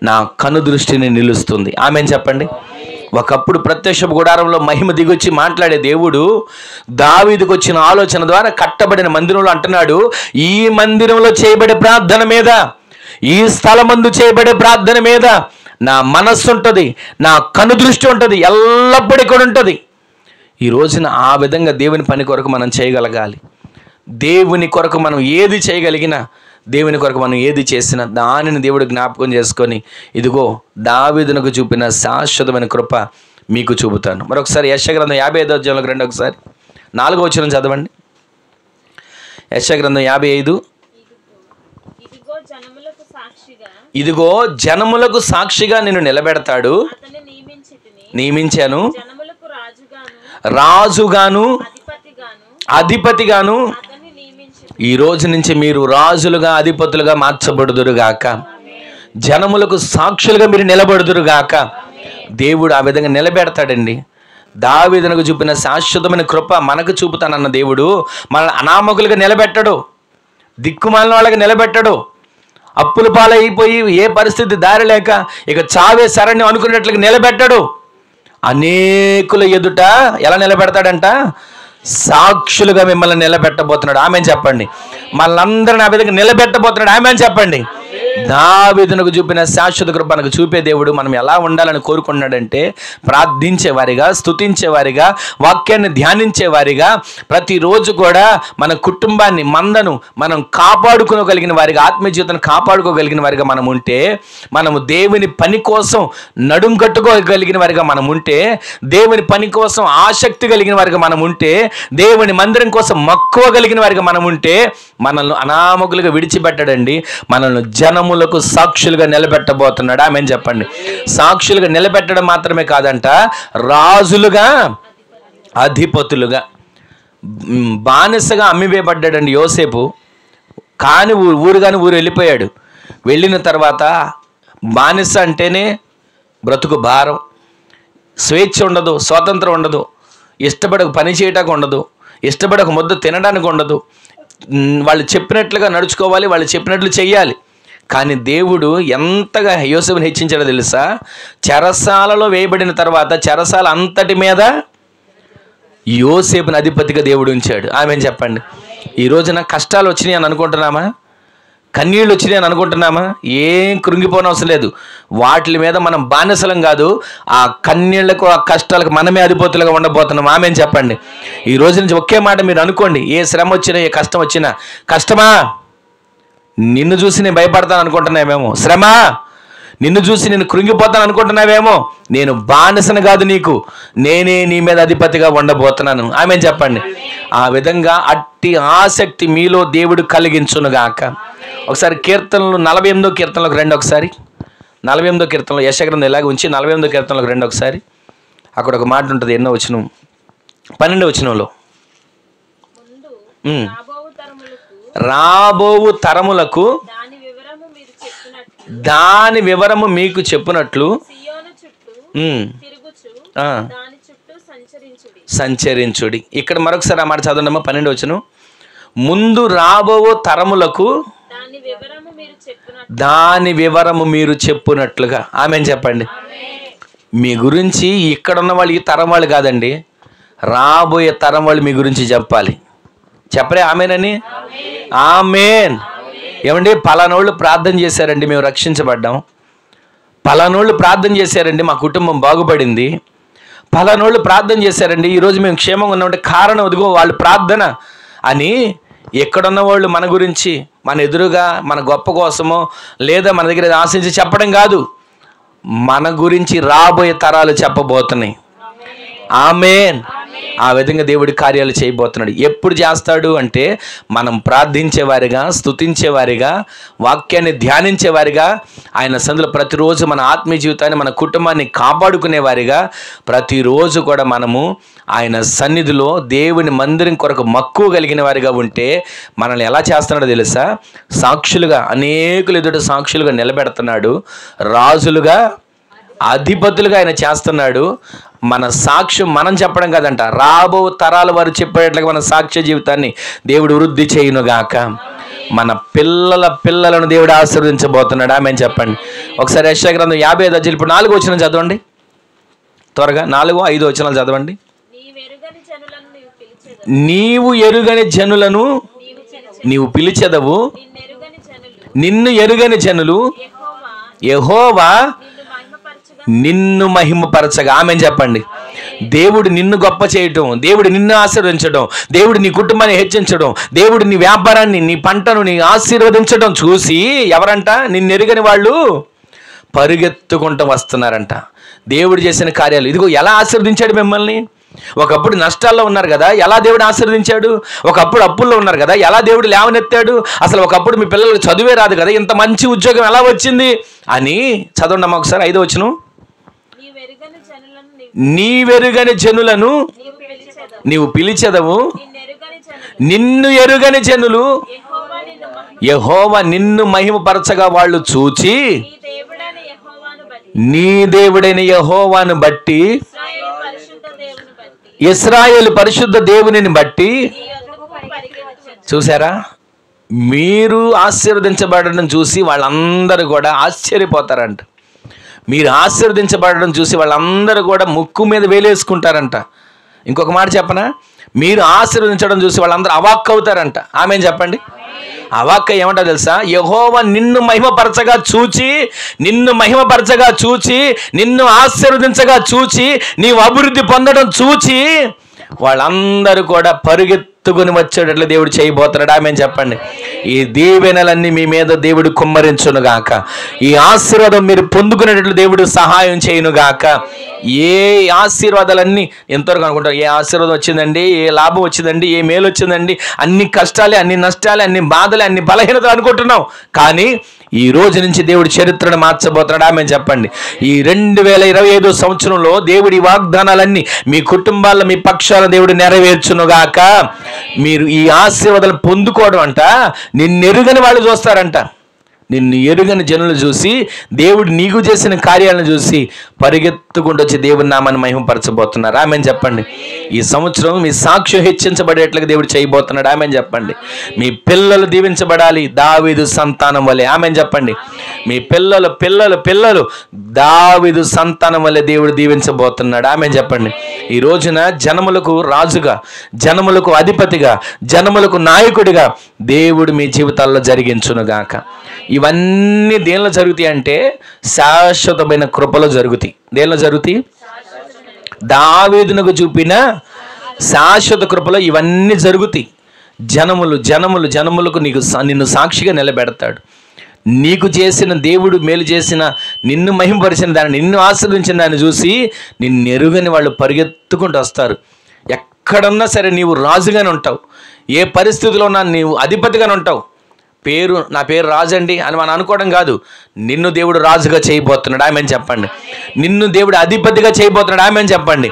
నా కనుదృష్టిని నిలుస్తుంది. ఆమెన్ చెప్పండి. ఒకప్పుడు ప్రత్యక్ష గుడారంలో మహిమ దిగొచ్చి మాట్లాడే దేవుడు దావీదుకు వచ్చిన ఆలోచన ద్వారా కట్టబడిన మందిరంలో అంటున్నాడు, ఈ మందిరంలో చేయబడే ప్రార్థన మీద, ఈ స్థలమందు చేయబడే ప్రార్థన మీద నా మనస్సు ఉంటుంది, నా కనుదృష్టి ఉంటుంది, ఎల్లప్పుడూ ఇక్కడ ఉంటుంది. ఈ రోజున ఆ విధంగా దేవుని పని కొరకు మనం చేయగలగాలి. దేవుని కొరకు మనం ఏది చేయగలిగినా, దేవుని కొరకు మనం ఏది చేసినా దానిని దేవుడు జ్ఞాపకం చేసుకొని ఇదిగో దావీదునకు చూపిన శాశ్వతమైన కృప మీకు చూపుతాను. మరొకసారి యెషయా గ్రంథం 55వ అధ్యాయంలోకి రండి. ఒకసారి 4వ వచనం చదవండి. యెషయా గ్రంథం 55. ఇదిగో జనములకు సాక్షిగా నిన్ను నిలబెడతాడు, నియమించాను, రాజుగాను అధిపతిగాను. ఈ రోజు నుంచి మీరు రాజులుగా అధిపతులుగా మార్చబడుదురుగాక, జనములకు సాక్షులుగా మీరు నిలబడుదురుగాక. దేవుడు ఆ విధంగా నిలబెడతాడండి. దావీదునకు చూపిన శాశ్వతమైన కృప మనకు చూపుతానన్న దేవుడు మన అనామకులుగా నిలబెట్టడు, దిక్కుమాలిన వాళ్ళకి నిలబెట్టడు, అప్పుల పాలైపోయి ఏ పరిస్థితి దారి లేక ఇక చావే శరణ్యం అనుకునేట్లుగా నిలబెట్టడు. అనేకుల ఎదుట ఎలా నిలబెడతాడంట? సాక్షులుగా మిమ్మల్ని నిలబెట్టబోతున్నాడు. ఆమెన్ చెప్పండి. మనందరిని ఆ విధంగా నిలబెట్టబోతున్నాడు. ఆమెన్ చెప్పండి. దావీదునకు చూపిన శాశ్వత కృప మనకు చూపే దేవుడు మనం ఎలా ఉండాలని కోరుకున్నాడంటే, ప్రార్థించేవారిగా, స్తుతించేవారిగా, వాక్యాన్ని ధ్యానించేవారిగా, ప్రతిరోజు కూడా మన కుటుంబాన్ని మందను మనం కాపాడుకోగలిగిన వారిగా, ఆత్మీయ జీవితాన్ని కాపాడుకోగలిగిన వారిగా మనం ఉంటే, మనము దేవుని పని కోసం నడుం కట్టుకోగలిగిన వారిగా మనం ఉంటే, దేవుని పని కోసం ఆసక్తి కలిగిన వారిగా మనం ఉంటే, దేవుని మందిరం కోసం మక్కువ కలిగిన వారిగా మనం ఉంటే, మనల్ని అనామకులుగా విడిచిపెట్టడండి, మనల్ని జనములకు సాక్షులుగా నిలబెట్టబోతున్నాడు. ఆమెన్ చెప్పండి. సాక్షులుగా నిలబెట్టడం మాత్రమే కాదంట, రాజులుగా అధిపతులుగా. బానిసగా అమ్మివేయబడ్డాడండి యోసేపు. కానీ ఊరు వెళ్ళిపోయాడు. వెళ్ళిన తర్వాత బానిస అంటేనే బ్రతుకు భారం, స్వేచ్ఛ ఉండదు, స్వాతంత్రం ఉండదు, ఇష్టపడక పని చేయడానికి ఉండదు, ఇష్టపడక ముద్ద తినడానికి ఉండదు, వాళ్ళు చెప్పినట్లుగా నడుచుకోవాలి, వాళ్ళు చెప్పినట్లు చెయ్యాలి. కానీ దేవుడు ఎంతగా యోసేపుని హెచ్చించాడో తెలుసా? చెరసాలలో వేయబడిన తర్వాత చెరసాల అంతటి మీద యోసేపుని అధిపతిగా దేవుడు ఉంచాడు. ఆమెన్ చెప్పండి. ఈ రోజున కష్టాలు వచ్చినాయి అని అనుకుంటున్నామా? కన్నీళ్ళు వచ్చినాయి అని అనుకుంటున్నామా? ఏం కృంగిపోని అవసరం లేదు. వాటి మీద మనం బానిసలం కాదు, ఆ కన్నీళ్లకు, ఆ కష్టాలకు మనమే అధిపతులుగా ఉండబోతున్నాం. ఆమెన్ చెప్పండి. ఈ రోజు నుంచి ఒకే మాట మీరు అనుకోండి, ఏ శ్రమ వచ్చినా, ఏ కష్టం వచ్చినా, కష్టమా నిన్ను చూసి నేను భయపడతాను అనుకుంటున్నామేమో, శ్రమ నిన్ను చూసి నేను కృంగిపోతాను అనుకుంటున్నావేమో, నేను బానిసను కాదు నీకు, నేనే నీ మీద అధిపతిగా ఉండబోతున్నాను. ఆమె చెప్పండి. ఆ విధంగా అట్టి ఆసక్తి మీలో దేవుడు కలిగించునుగాక. ఒకసారి కీర్తనలు 48వ కీర్తనలోకి రండి. ఒకసారి 48వ కీర్తనలో, యెషయా ఇలాగ ఉంచి 48వ కీర్తనలోకి రండి ఒకసారి. అక్కడ ఒక మాట ఉంటుంది, ఎన్నో వచనం, 12వ వచనంలో, రాబోవు తరములకు దాని వివరము మీకు చెప్పునట్లు సంచరించుడి. ఇక్కడ మరొకసారి ఆ మాట చదవండమ్మా, 12వ వచనం. ముందు రాబోవు తరములకు దాని వివరము మీరు చెప్పునట్లుగా. ఆమెన్ చెప్పండి. మీ గురించి ఇక్కడ ఉన్న వాళ్ళు ఈ తరం వాళ్ళు కాదండి, రాబోయే తరం వాళ్ళు మీ గురించి చెప్పాలి. చెప్పరే ఆమెనని? ఆమెన్. ఏమండి, పలానోళ్ళు ప్రార్థన చేశారండి, మేము రక్షించబడ్డాం. పలానోళ్ళు ప్రార్థన చేశారండి, మా కుటుంబం బాగుపడింది. పలానోళ్ళు ప్రార్థన చేశారండి, ఈరోజు మేము క్షేమంగా ఉన్నామంటే కారణం అదిగో వాళ్ళు ప్రార్థన అని ఎక్కడున్న వాళ్ళు మన గురించి, మన ఎదురుగా, మన గొప్ప కోసమో లేదా మన దగ్గర ఆశించి చెప్పడం కాదు, మన గురించి రాబోయే తరాలు చెప్పబోతున్నాయి. ఆమేన్. ఆ విధంగా దేవుడి కార్యాలు చేయబోతున్నాడు. ఎప్పుడు చేస్తాడు అంటే, మనం ప్రార్థించేవారిగా, స్తుతించేవారిగా, వాక్యాన్ని ధ్యానించేవారిగా, ఆయన సన్నిధిలో ప్రతిరోజు మన ఆత్మీయ జీవితాన్ని, మన కుటుంబాన్ని కాపాడుకునేవారిగా, ప్రతిరోజు కూడా మనము ఆయన సన్నిధిలో దేవుని మందిరం కొరకు మక్కువ కలిగిన వారిగా ఉంటే మనల్ని ఎలా చేస్తున్నాడో తెలుసా? సాక్షులుగా, అనేకులు ఎదుట సాక్షులుగా నిలబెడుతున్నాడు. రాజులుగా, అధిపతులుగా ఆయన చేస్తున్నాడు. మన సాక్ష్యం మనం చెప్పడం కాదంట, రాబో తరాల వారు చెప్పేట్లుగా మన సాక్ష్య జీవితాన్ని దేవుడు వృద్ధి చేయునుగాక. మన పిల్లల పిల్లలను దేవుడు ఆశీర్వదించబోతున్నాడు. ఆమె చెప్పండి. ఒకసారి యెషయా గ్రంథం 55 ఇప్పుడు 4వ వచనం చదవండి త్వరగా. 4, 5 వచనాలు చదవండి. నీవు ఎరుగని జనులను నీవు పిలిచెదవు, నిన్ను ఎరుగని జనులు యెహోవా నిన్ను మహిమపరచగా. ఆమె చెప్పండి. దేవుడు నిన్ను గొప్ప చేయటం, దేవుడు నిన్ను ఆశీర్వదించడం, దేవుడు నీ కుటుంబాన్ని హెచ్చించడం, దేవుడు నీ వ్యాపారాన్ని, నీ పంటను నీ ఆశీర్వదించడం చూసి ఎవరంట? నిన్నెరుగని వాళ్ళు పరుగెత్తుకుంటూ వస్తున్నారంట. దేవుడు చేసిన కార్యాలు ఇదిగో ఎలా ఆశీర్వదించాడు మిమ్మల్ని. ఒకప్పుడు నష్టాల్లో ఉన్నారు కదా, ఎలా దేవుడు ఆశీర్వదించాడు. ఒకప్పుడు అప్పుల్లో ఉన్నారు కదా, ఎలా దేవుడు లేవనెత్తాడు. అసలు ఒకప్పుడు మీ పిల్లలకు చదువే రాదు కదా, ఇంత మంచి ఉద్యోగం ఎలా వచ్చింది అని చదవండి అమ్మ ఒకసారి. 5వ వచనం. నీవెరుగని జనులను నీవు పిలిచెదవు, నిన్ను ఎరుగని జనులు యెహోవా నిన్ను మహిమపరచగా వాళ్ళు చూచి నీ దేవుడైన యెహోవాను బట్టి, ఇశ్రాయేలు పరిశుద్ధ దేవునిని బట్టి. చూసారా? మీరు ఆశీర్వదించబడడం చూసి వాళ్ళందరూ కూడా ఆశ్చర్యపోతారంట. మీరు ఆశీర్వదించబడడం చూసి వాళ్ళందరూ కూడా ముక్కు మీద వేలేసుకుంటారంట. ఇంకొక మాట చెప్పనా? మీరు ఆశీర్వదించడం చూసి వాళ్ళందరూ అవాక్కు అవుతారంట. ఆమె చెప్పండి. అవాక్క ఏమంటా తెలుసా? యెహోవా నిన్ను మహిమపరచగా చూచి, నిన్ను మహిమపరచగా చూచి, నిన్ను ఆశీర్వదించగా చూచి, నీవు అభివృద్ధి పొందడం చూచి వాళ్ళందరూ కూడా పరుగెత్తుకుని వచ్చేటట్లు దేవుడు చేయబోతున్నాడు. ఆమె చెప్పండి. ఈ దీవెనలన్నీ మీ మీద దేవుడు కుమ్మరించునుగాక. ఈ ఆశీర్వాదం మీరు పొందుకునేటట్లు దేవుడు సహాయం చేయునుగాక. ఏ ఆశీర్వాదాలన్నీ ఎంతవరకు అనుకుంటారు? ఏ ఆశీర్వాదం వచ్చిందండి, ఏ లాభం వచ్చిందండి, ఏ మేలు వచ్చిందండి, అన్ని కష్టాలే, అన్ని నష్టాలే, అన్ని బాధలే, అన్ని బలహీనతలు అనుకుంటున్నావు. కానీ ఈ రోజు నుంచి దేవుడు చరిత్రను మార్చబోతున్నాడు. ఆమె చెప్పండి. ఈ 2025 సంవత్సరంలో దేవుడి వాగ్దానాలన్నీ మీ కుటుంబాల్లో, మీ పక్షాల దేవుడు నెరవేర్చునుగాక. మీరు ఈ ఆశీర్వాదాలు పొందుకోవడం అంట నిన్నెరుగని వాళ్ళు చూస్తారంట. నిన్ను ఎరుగని జనులు చూసి, దేవుడు నీకు చేసిన కార్యాలను చూసి పరిగెత్తుకుంటూ వచ్చి దేవుని నామాన్ని మహిమపరచబోతున్నారు. ఆమె చెప్పండి. ఈ సంవత్సరం మీ సాక్ష్యం హెచ్చించబడేట్లుగా దేవుడు చేయబోతున్నాడు. ఆమె చెప్పండి. మీ పిల్లలు దీవించబడాలి దావీదు సంతానం వలె. ఆమె చెప్పండి. మీ పిల్లలు పిల్లలు పిల్లలు దావీదు సంతానం వలె దేవుడు దీవించబోతున్నాడు. ఆమె చెప్పండి. ఈ రోజున జనములకు రాజుగా, జనములకు అధిపతిగా, జనములకు నాయకుడిగా దేవుడు మీ జీవితాల్లో జరిగించునుగాక. ఇవన్నీ దేనిలో జరుగుతాయి అంటే శాశ్వతమైన కృపలో జరుగుతాయి. దేనిలో జరుగుతాయి? దావీదునకు చూపిన శాశ్వత కృపలో ఇవన్నీ జరుగుతాయి. జనములకు నిన్ను సాక్షిగా నిలబెడతాడు. నీకు చేసిన దేవుడు మేలు చేసిన, నిన్ను మహింపరిచిన దాన్ని, నిన్ను ఆశీర్వదించిన దాన్ని చూసి నిన్ను ఎరుగని వాళ్ళు పరిగెత్తుకుంటూ వస్తారు. ఎక్కడున్నా సరే నీవు రాజుగానే ఉంటావు, ఏ పరిస్థితిలో ఉన్నా నీవు అధిపతిగానే ఉంటావు. నా పేరు రాజు అండి అని మనం అనుకోవడం కాదు. నిన్ను దేవుడు రాజుగా చేయబోతున్నాడు, ఆమెను చెప్పండి. నిన్ను దేవుడు అధిపతిగా చేయబోతున్నాడు, ఆమెను చెప్పండి.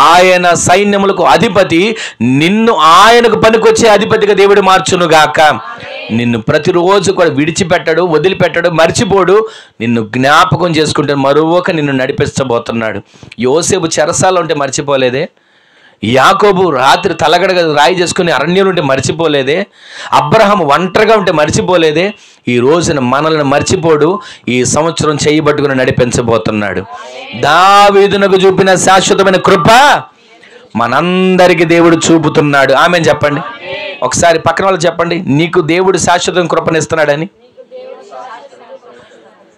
ఆయన సైన్యములకు అధిపతి, నిన్ను ఆయనకు పనికొచ్చే అధిపతిగా దేవుడు మార్చునుగాక. నిన్ను ప్రతిరోజు కూడా విడిచిపెట్టడు, వదిలిపెట్టడు, మర్చిపోడు. నిన్ను జ్ఞాపకం చేసుకుంటే మరొక నిన్ను నడిపించబోతున్నాడు. యోసేపు చెరసాలలో ఉంటే మర్చిపోలేదే, యాకోబు రాత్రి తలగడగా రాయి చేసుకుని అరణ్యంలో ఉంటే మర్చిపోలేదే, అబ్రహాము ఒంటరిగా ఉంటే మర్చిపోలేదే. ఈ రోజున మనల్ని మర్చిపోడు, ఈ సంవత్సరం చేయబట్టుకుని నడిపించబోతున్నాడు. దావీదునకు చూపిన శాశ్వతమైన కృప మనందరికీ దేవుడు చూపుతున్నాడు, ఆమెను చెప్పండి. ఒకసారి పక్కన వాళ్ళు చెప్పండి, నీకు దేవుడు శాశ్వతమైన కృపనిస్తున్నాడని.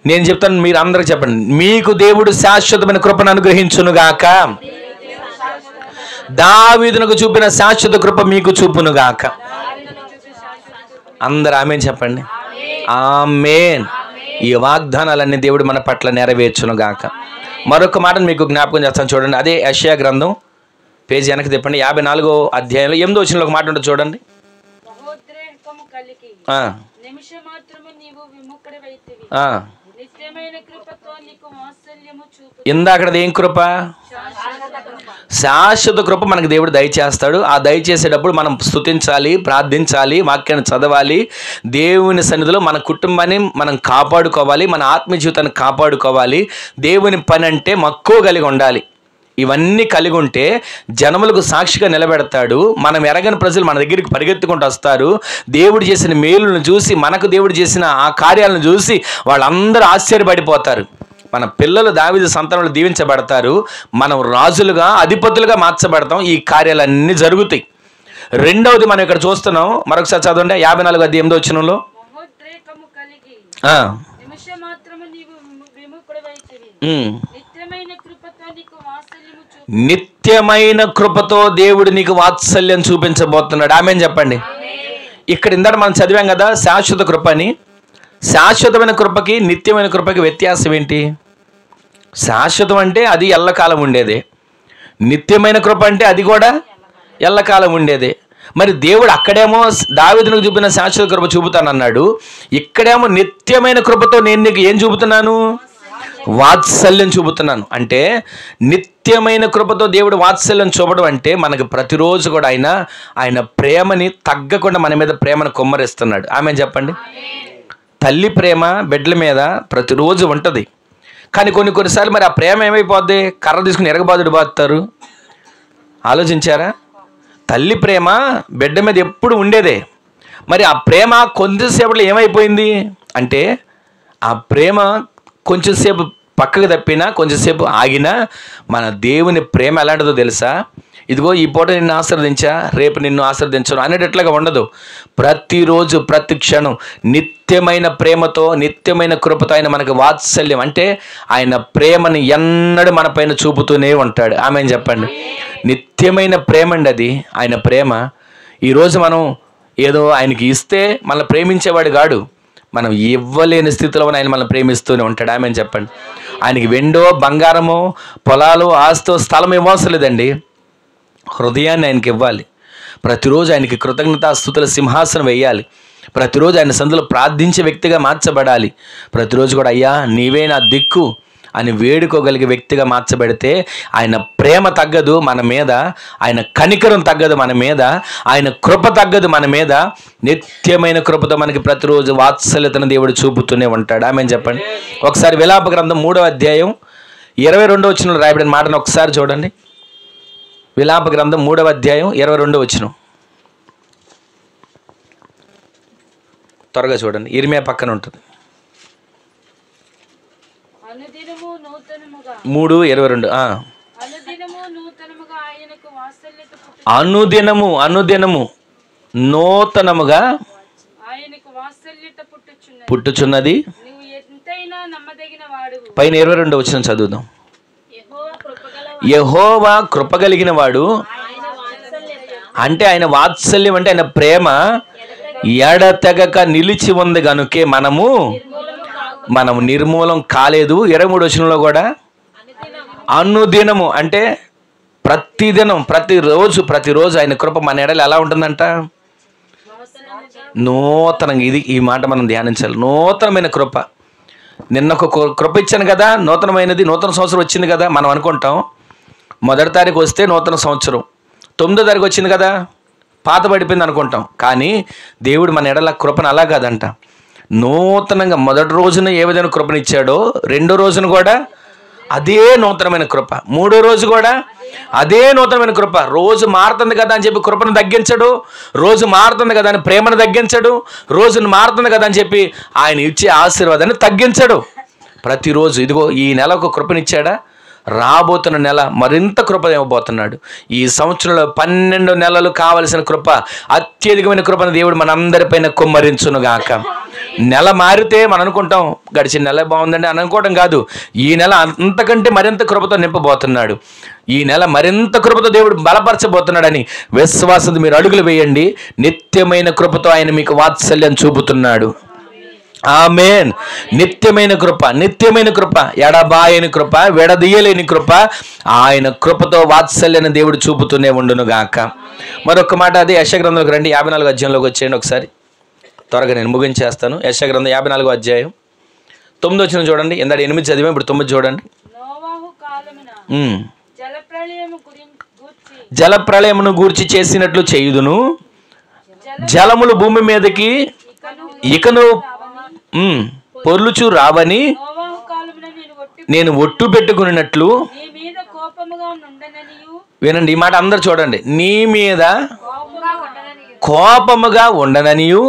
నేను చెప్తాను, మీరు అందరికి చెప్పండి, మీకు దేవుడు శాశ్వతమైన కృపను అనుగ్రహించునుగాక. దావీదునకు చూపిన శాశ్వత కృప మీకు చూపునుగాక. అందరు ఆమేన్ చెప్పండి. ఆమేన్. ఈ వాగ్దానాలన్నీ దేవుడు మన పట్ల నెరవేర్చునుగాక. మరొక మాటను మీకు జ్ఞాపకం చేస్తాను, చూడండి. అదే యెషయా గ్రంథం పేజీ వెనక్కి తిప్పండి. 54వ అధ్యాయంలో 8వ వచనంలో ఒక మాట ఉంటుంది, చూడండి. ఇందాకది ఏం కృప? శాశ్వత కృప మనకు దేవుడు దయచేస్తాడు. ఆ దయచేసేటప్పుడు మనం స్తుతించాలి, ప్రార్థించాలి, వాక్యాన్ని చదవాలి, దేవుని సన్నిధిలో మన కుటుంబాన్ని మనం కాపాడుకోవాలి, మన ఆత్మీయ జీవితాన్ని కాపాడుకోవాలి. దేవుని పని అంటే మక్కువ కలిగి ఉండాలి. ఇవన్నీ కలిగి ఉంటే జనములకు సాక్షిగా నిలబెడతాడు. మనం ఎరగని ప్రజలు మన దగ్గరికి పరిగెత్తుకుంటూ వస్తారు. దేవుడు చేసిన మేలులను చూసి, మనకు దేవుడు చేసిన ఆ కార్యాలను చూసి వాళ్ళందరూ ఆశ్చర్యపడిపోతారు. మన పిల్లలు దావీదు సంతానంలో దీవించబడతారు. మనం రాజులుగా, అధిపతులుగా మార్చబడతాం. ఈ కార్యాలన్నీ జరుగుతాయి. రెండవది మనం ఇక్కడ చూస్తున్నాం, మరొకసారి చదవండి. 54వ అధ్యాయం 8వ వచనంలో నిత్యమైన కృపతో దేవుడు నీకు వాత్సల్యం చూపించబోతున్నాడు, ఆమేన్ చెప్పండి. ఇక్కడ ఇందాక మనం చదివాం కదా శాశ్వత కృప అని. శాశ్వతమైన కృపకి నిత్యమైన కృపకి వ్యత్యాసం ఏంటి? శాశ్వతం అంటే అది ఎల్లకాలం ఉండేదే, నిత్యమైన కృప అంటే అది కూడా ఎల్లకాలం ఉండేదే. మరి దేవుడు అక్కడేమో దావీదునకు చూపిన శాశ్వత కృప చూపుతానన్నాడు, ఇక్కడేమో నిత్యమైన కృపతో నేను నీకు ఏం చూపుతున్నాను? వాత్సల్యం చూపుతున్నాను. అంటే నిత్యమైన కృపతో దేవుడు వాత్సల్యం చూపడం అంటే మనకు ప్రతిరోజు కూడా ఆయన ప్రేమని తగ్గకుండా మన మీద ప్రేమను కుమ్మరిస్తున్నాడు, ఆమేన్ చెప్పండి. తల్లి ప్రేమ బిడ్డల మీద ప్రతిరోజు ఉంటుంది. కానీ కొన్నిసార్లు మరి ఆ ప్రేమ ఏమైపోద్ది? కర్ర తీసుకుని ఎరగబాదుడు బాదుతారు. ఆలోచించారా? తల్లి ప్రేమ బిడ్డ మీద ఎప్పుడు ఉండేదే. మరి ఆ ప్రేమ కొంచెంసేపట్లో ఏమైపోయింది అంటే, ఆ ప్రేమ కొంచెంసేపు పక్కకు తప్పినా, కొంచెంసేపు ఆగినా, మన దేవుని ప్రేమ ఎలాంటిదో తెలుసా? ఇదిగో ఈ పూట నిన్ను ఆశీర్వదించా, రేపు నిన్ను ఆశీర్వదించను అనేటట్లుగా ఉండదు. ప్రతిరోజు ప్రతి క్షణం నిత్యమైన ప్రేమతో, నిత్యమైన కృపతో ఆయన మనకు వాత్సల్యం అంటే ఆయన ప్రేమని ఎన్నడూ మన పైన చూపుతూనే ఉంటాడు, ఆమేన్ చెప్పండి. నిత్యమైన ప్రేమ అండి అది, ఆయన ప్రేమ. ఈరోజు మనం ఏదో ఆయనకి ఇస్తే మనల్ని ప్రేమించేవాడు కాడు, మనం ఇవ్వలేని స్థితిలో ఆయన మనల్ని ప్రేమిస్తూనే ఉంటాడు, ఆమేన్ చెప్పండి. ఆయనకి వెండో, బంగారమో, పొలాలు, ఆస్తో, స్థలం ఇవ్వవలసిన లేదండి. హృదయాన్ని ఆయనకి ఇవ్వాలి. ప్రతిరోజు ఆయనకి కృతజ్ఞతాస్తుతుల సింహాసనం వేయాలి. ప్రతిరోజు ఆయన సందులో ప్రార్థించే వ్యక్తిగా మార్చబడాలి. ప్రతిరోజు కూడా అయ్యా నీవే నా దిక్కు అని వేడుకోగలిగే వ్యక్తిగా మార్చబడితే ఆయన ప్రేమ తగ్గదు మన మీద, ఆయన కనికరం తగ్గదు మన మీద, ఆయన కృప తగ్గదు మన మీద. నిత్యమైన కృపతో మనకి ప్రతిరోజు వాత్సల్యతను దేవుడు చూపుతూనే ఉంటాడు, ఆమేన్ చెప్పండి. ఒకసారి విలాప గ్రంథం 3వ అధ్యాయం 22వ వచనంలో రాయబడిన మాటను ఒకసారి చూడండి. విలాప గ్రంథం 3వ అధ్యాయం 22వ వచనం త్వరగా చూడండి. ఇర్మియా పక్కన ఉంటుంది. 3:22 అనుదినము నూతనముగా పుట్టుచున్నది. పైన 22వ వచనం చదువుదాం. యెహోవా కృపగలిగిన వాడు అంటే ఆయన వాత్సల్యం అంటే ఆయన ప్రేమ ఎడతెగక నిలిచి ఉంది గనుకే మనము నిర్మూలం కాలేదు. 23వ వచనంలో కూడా అనుదినము అంటే ప్రతిదినం, ప్రతిరోజు ఆయన కృప మన ఎడల ఎలా ఉంటుందంట? నూతనంగా. ఈ మాట మనం ధ్యానించాలి. నూతనమైన కృప. నిన్న ఒక కృప ఇచ్చాను కదా, నూతనమైనది, నూతన సంవత్సరం వచ్చింది కదా. మనం అనుకుంటాం 1వ తారీఖు వస్తే నూతన సంవత్సరం, 9వ తారీఖు వచ్చింది కదా పాత పడిపోయింది అనుకుంటాం. కానీ దేవుడు మన ఎడల కృపను అలా కాదంట. నూతనంగా మొదటి రోజున ఏ విధంగా కృపనిచ్చాడో 2వ రోజున కూడా అదే నూతనమైన కృప, 3వ రోజు కూడా అదే నూతనమైన కృప. రోజు మారుతుంది కదా అని చెప్పి కృపను తగ్గించడు, రోజు మారుతుంది కదా అని ప్రేమను తగ్గించడు, రోజును మారుతుంది కదా అని చెప్పి ఆయన ఇచ్చే ఆశీర్వాదాన్ని తగ్గించడు. ప్రతిరోజు ఇదిగో ఈ నెల ఒక కృపనిచ్చాడా, రాబోతున్న నెల మరింత కృప ఇవ్వబోతున్నాడు. ఈ సంవత్సరంలో 12 నెలలు కావలసిన కృప, అత్యధికమైన కృపను దేవుడు మనందరిపైన కుమ్మరించునుగాక. నెల మారితే మనం అనుకుంటాం గడిచిన నెల బాగుందండి అని అనుకోవడం కాదు. ఈ నెల అంతకంటే మరింత కృపతో నింపబోతున్నాడు. ఈ నెల మరింత కృపతో దేవుడు బలపరచబోతున్నాడని విశ్వాసంతో మీరు అడుగులు వేయండి. నిత్యమైన కృపతో ఆయన మీకు వాత్సల్యం చూపుతున్నాడు. ఆమేన్. నిత్యమైన కృప, నిత్యమైన కృప, ఎడబాయని కృప, విడదీయలేని కృప, ఆయన కృపతో వాత్సల్యాన్ని దేవుడు చూపుతూనే ఉండునుగాక. మరొక మాట, అది యెషయా గ్రంథంలోకి రండి. 54వ అధ్యాయంలోకి వచ్చేయండి ఒకసారి. త్వరగా నేను ముగించేస్తాను. యెషయా గ్రంథం 54వ అధ్యాయం 9వ వచనం చూడండి. ఇందాక 8 చదివాం, ఇప్పుడు 9 చూడండి. జలప్రళయమును గూర్చి చేసినట్లు చేయుదును, జలములు భూమి మీదకి ఇకను పొర్లుచు రావని నేను ఒట్టు పెట్టుకున్నట్లు. వినండి ఈ మాట అందరు చూడండి. నీ మీద కోపముగా ఉండననియు,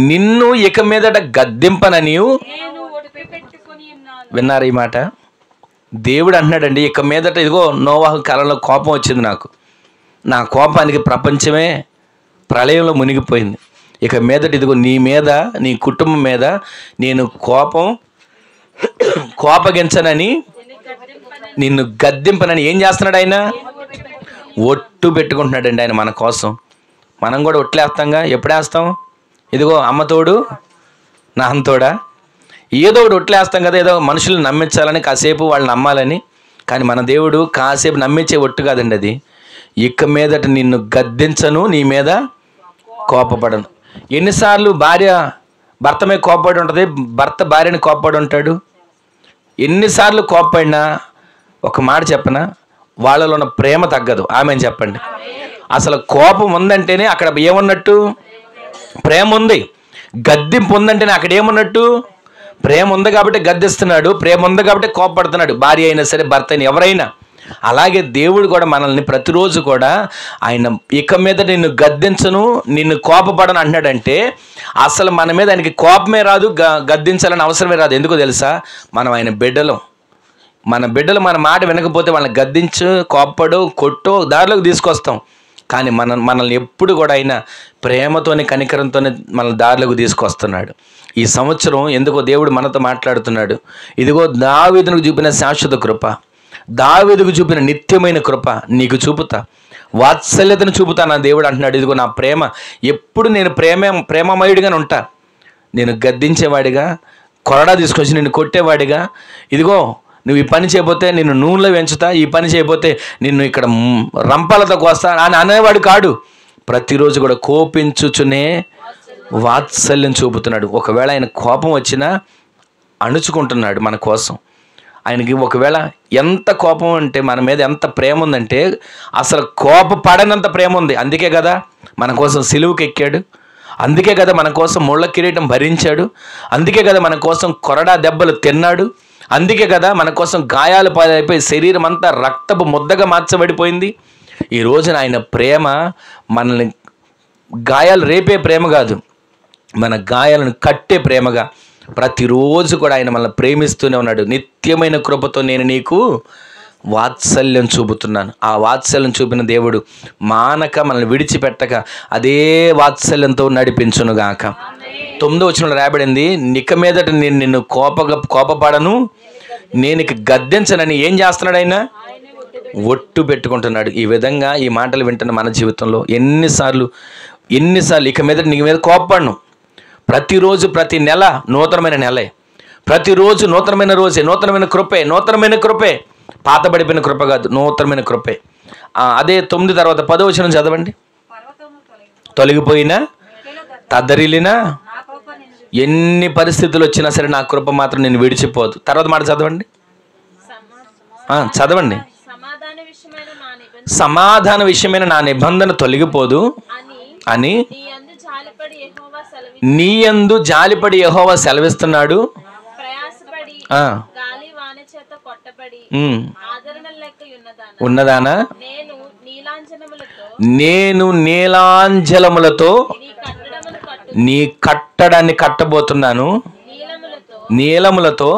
నిన్ను ఇక మీదట గద్దింపననియు. విన్నారు ఈ మాట? దేవుడు అంటున్నాడండి, ఇక మీదట ఇదిగో నోవాహు కాలంలో కోపం వచ్చింది నాకు, నా కోపానికి ప్రపంచమే ప్రళయంలో మునిగిపోయింది. ఇక మీదట ఇదిగో నీ మీద, నీ కుటుంబం మీద నేను కోపగించనని, నిన్ను గద్దింపనని. ఏం చేస్తున్నాడు ఆయన? ఒట్టు పెట్టుకుంటున్నాడండి ఆయన మన కోసం. మనం కూడా ఒట్లేస్తాంగా. ఎప్పుడేస్తాం? ఇదిగో అమ్మతోడు నాన్నతోడా, ఏదో ఒకటి ఒట్లేస్తాం కదా, ఏదో మనుషులు నమ్మించాలని, కాసేపు వాళ్ళు నమ్మాలని. కానీ మన దేవుడు కాసేపు నమ్మించే ఒట్టు కాదండి అది. ఇక మీదట నిన్ను గద్దించను, నీ మీద కోపపడను. ఎన్నిసార్లు భార్య భర్త మీద కోపపడి ఉంటుంది, భర్త భార్యని కోపపడి ఉంటాడు. ఎన్నిసార్లు కోపపడినా ఒక మాట చెప్పనా, వాళ్ళలో ఉన్న ప్రేమ తగ్గదు. ఆమెను చెప్పండి. అసలు కోపం ఉందంటేనే అక్కడ ఏమున్నట్టు? ప్రేమ ఉంది. గద్దింపు ఉందంటేనే అక్కడ ఏమున్నట్టు? ప్రేమ ఉంది కాబట్టి గద్దిస్తున్నాడు, ప్రేమ ఉంది కాబట్టి కోపపడుతున్నాడు. భార్య అయినా సరే, భర్త అయినా, ఎవరైనా. అలాగే దేవుడు కూడా మనల్ని ప్రతిరోజు కూడా ఆయన ఇక మీద నిన్ను గద్దించను, నిన్ను కోపపడను అంటున్నాడంటే అసలు మన మీద ఆయనకి కోపమే రాదు, గద్దించాలని అవసరమే రాదు. ఎందుకో తెలుసా? మనం ఆయన బిడ్డలం. మన బిడ్డలు మన మాట వినకపోతే వాళ్ళని గద్దించు, కోపడు, కొట్టు, దారిలోకి తీసుకొస్తాం. కానీ మనల్ని ఎప్పుడు కూడా ఆయన ప్రేమతోనే, కనికరంతోనే మన దారిలోకి తీసుకొస్తున్నాడు. ఈ సంవత్సరం ఎందుకో దేవుడు మనతో మాట్లాడుతున్నాడు. ఇదిగో దావీదుకు చూపిన శాశ్వత కృప, దావీదుకు చూపిన నిత్యమైన కృప నీకు చూపుతా, వాత్సల్యతను చూపుతా నా దేవుడు అంటున్నాడు. ఇదిగో నా ప్రేమ ఎప్పుడు, నేను ప్రేమమయుడిగానే ఉంటా. నేను గద్దించేవాడిగా, కొరడా తీసుకొచ్చి నిన్ను కొట్టేవాడిగా, ఇదిగో నువ్వు ఈ పని చేయకపోతే నిన్ను నూనెలో పెంచుతా, ఈ పని చేయకపోతే నిన్ను ఇక్కడ రంపాలతో కోస్తా అని అనేవాడు కాడు. ప్రతిరోజు కూడా కోపించుచునే వాత్సల్యం చూపుతున్నాడు. ఒకవేళ ఆయన కోపం వచ్చినా అణుచుకుంటున్నాడు మన కోసం. ఆయనకి ఒకవేళ ఎంత కోపం అంటే, మన మీద ఎంత ప్రేమ ఉందంటే అసలు కోపపడనంత ప్రేమ ఉంది. అందుకే కదా మన కోసం సిలువుకి ఎక్కాడు, అందుకే కదా మన కోసం ముళ్ళ కిరీటం భరించాడు, అందుకే కదా మన కోసం కొరడా దెబ్బలు తిన్నాడు, అందుకే కదా మన కోసం గాయాలు పాలైపోయి శరీరం అంతా రక్తపు ముద్దగా మార్చబడిపోయింది. ఈ రోజున ఆయన ప్రేమ మనల్ని గాయాలు రేపే ప్రేమ కాదు, మన గాయాలను కట్టే ప్రేమగా ప్రతిరోజు కూడా ఆయన మనల్ని ప్రేమిస్తూనే ఉన్నాడు. నిత్యమైన కృపతో నేను నీకు వాత్సల్యం చూపుతున్నాను. ఆ వాత్సల్యం చూపిన దేవుడు మానక మనల్ని విడిచిపెట్టక అదే వాత్సల్యంతో నడిపించునుగాక. 9వ వచనంలో రాయబడింది, నిక మీదట నేను నిన్ను కోపపడను, నేను గద్దించనని. ఏం చేస్తున్నాడు ఆయన? ఒట్టు పెట్టుకుంటున్నాడు. ఈ విధంగా ఈ మాటలు వింటున్న మన జీవితంలో ఎన్నిసార్లు ఎన్నిసార్లు ఇక మీద నీ మీద కోప్పడను. ప్రతిరోజు ప్రతి నెల నూతనమైన నెలే, ప్రతిరోజు నూతనమైన రోజే, నూతనమైన కృపే, నూతనమైన కృపే. పాతబడిపోయిన కృప కాదు, నూతనమైన కృపే. అదే 9 తర్వాత 10వ వచనం చదవండి. తొలగిపోయినా తద్దరిల్లినా ఎన్ని పరిస్థితులు వచ్చినా సరే నా కృప మాత్రం నేను విడిచిపోదు. తర్వాత మాట చదవండి, చదవండి. సమాధాన విషయమైన నా నిబంధన తొలగిపోదు అని నీ యందు జాలిపడి యెహోవా సెలవిస్తున్నాడు. ఉన్నదానా నేను నీలాంజలములతో నీ కట్టడాన్ని కట్టబోతున్నాను, నీలములతో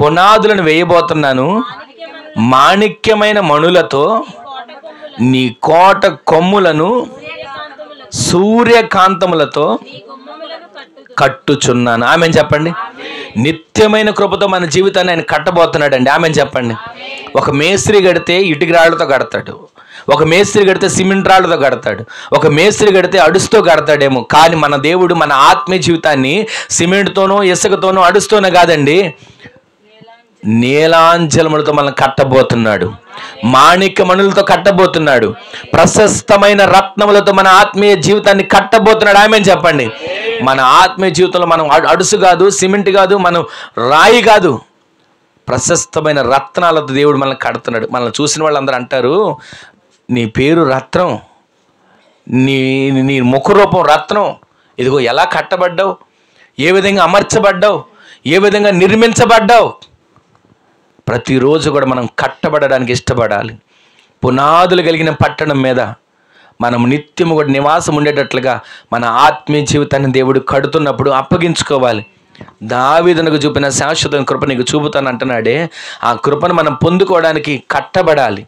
పునాదులను వేయబోతున్నాను, మాణిక్యమైన మణులతో నీ కోట కొమ్ములను సూర్యకాంతములతో కట్టుచున్నాను. ఆమెను చెప్పండి. నిత్యమైన కృపతో మన జీవితాన్ని ఆయన కట్టబోతున్నాడండి. ఆమెను చెప్పండి. ఒక మేస్త్రి కడితే ఇటుక రాళ్లతో కడతాడు, ఒక మేస్త్రి కడితే సిమెంట్ రాళ్లతో కడతాడు, ఒక మేస్త్రి కడితే అడుసుతో కడతాడేమో. కానీ మన దేవుడు మన ఆత్మీయ జీవితాన్ని సిమెంట్తోనో ఇసుకతోనో అడుస్తోనో కాదండి, నీలాంజలములతో మనల్ని కట్టబోతున్నాడు, మాణిక్య మణులతో కట్టబోతున్నాడు, ప్రశస్తమైన రత్నములతో మన ఆత్మీయ జీవితాన్ని కట్టబోతున్నాడు. ఆమెను చెప్పండి. మన ఆత్మీయ జీవితంలో మనం అడుసు కాదు, సిమెంట్ కాదు, మనం రాయి కాదు, ప్రశస్తమైన రత్నాలతో దేవుడు మనల్ని కడుతున్నాడు. మనల్ని చూసిన వాళ్ళందరూ అంటారు, నీ పేరు రత్నం, నీ ముఖరూపం రత్నం, ఇదిగో ఎలా కట్టబడ్డావు, ఏ విధంగా అమర్చబడ్డావు, ఏ విధంగా నిర్మించబడ్డావు. ప్రతిరోజు కూడా మనం కట్టబడడానికి ఇష్టపడాలి. పునాదులు కలిగిన పట్టణం మీద మనం నిత్యము కూడా నివాసం ఉండేటట్లుగా మన ఆత్మీయ జీవితాన్ని దేవుడు కడుతున్నప్పుడు అప్పగించుకోవాలి. దావీదునకు చూపిన శాశ్వత కృప నీకు చూపుతాను అంటున్నాడే, ఆ కృపను మనం పొందుకోవడానికి కట్టబడాలి,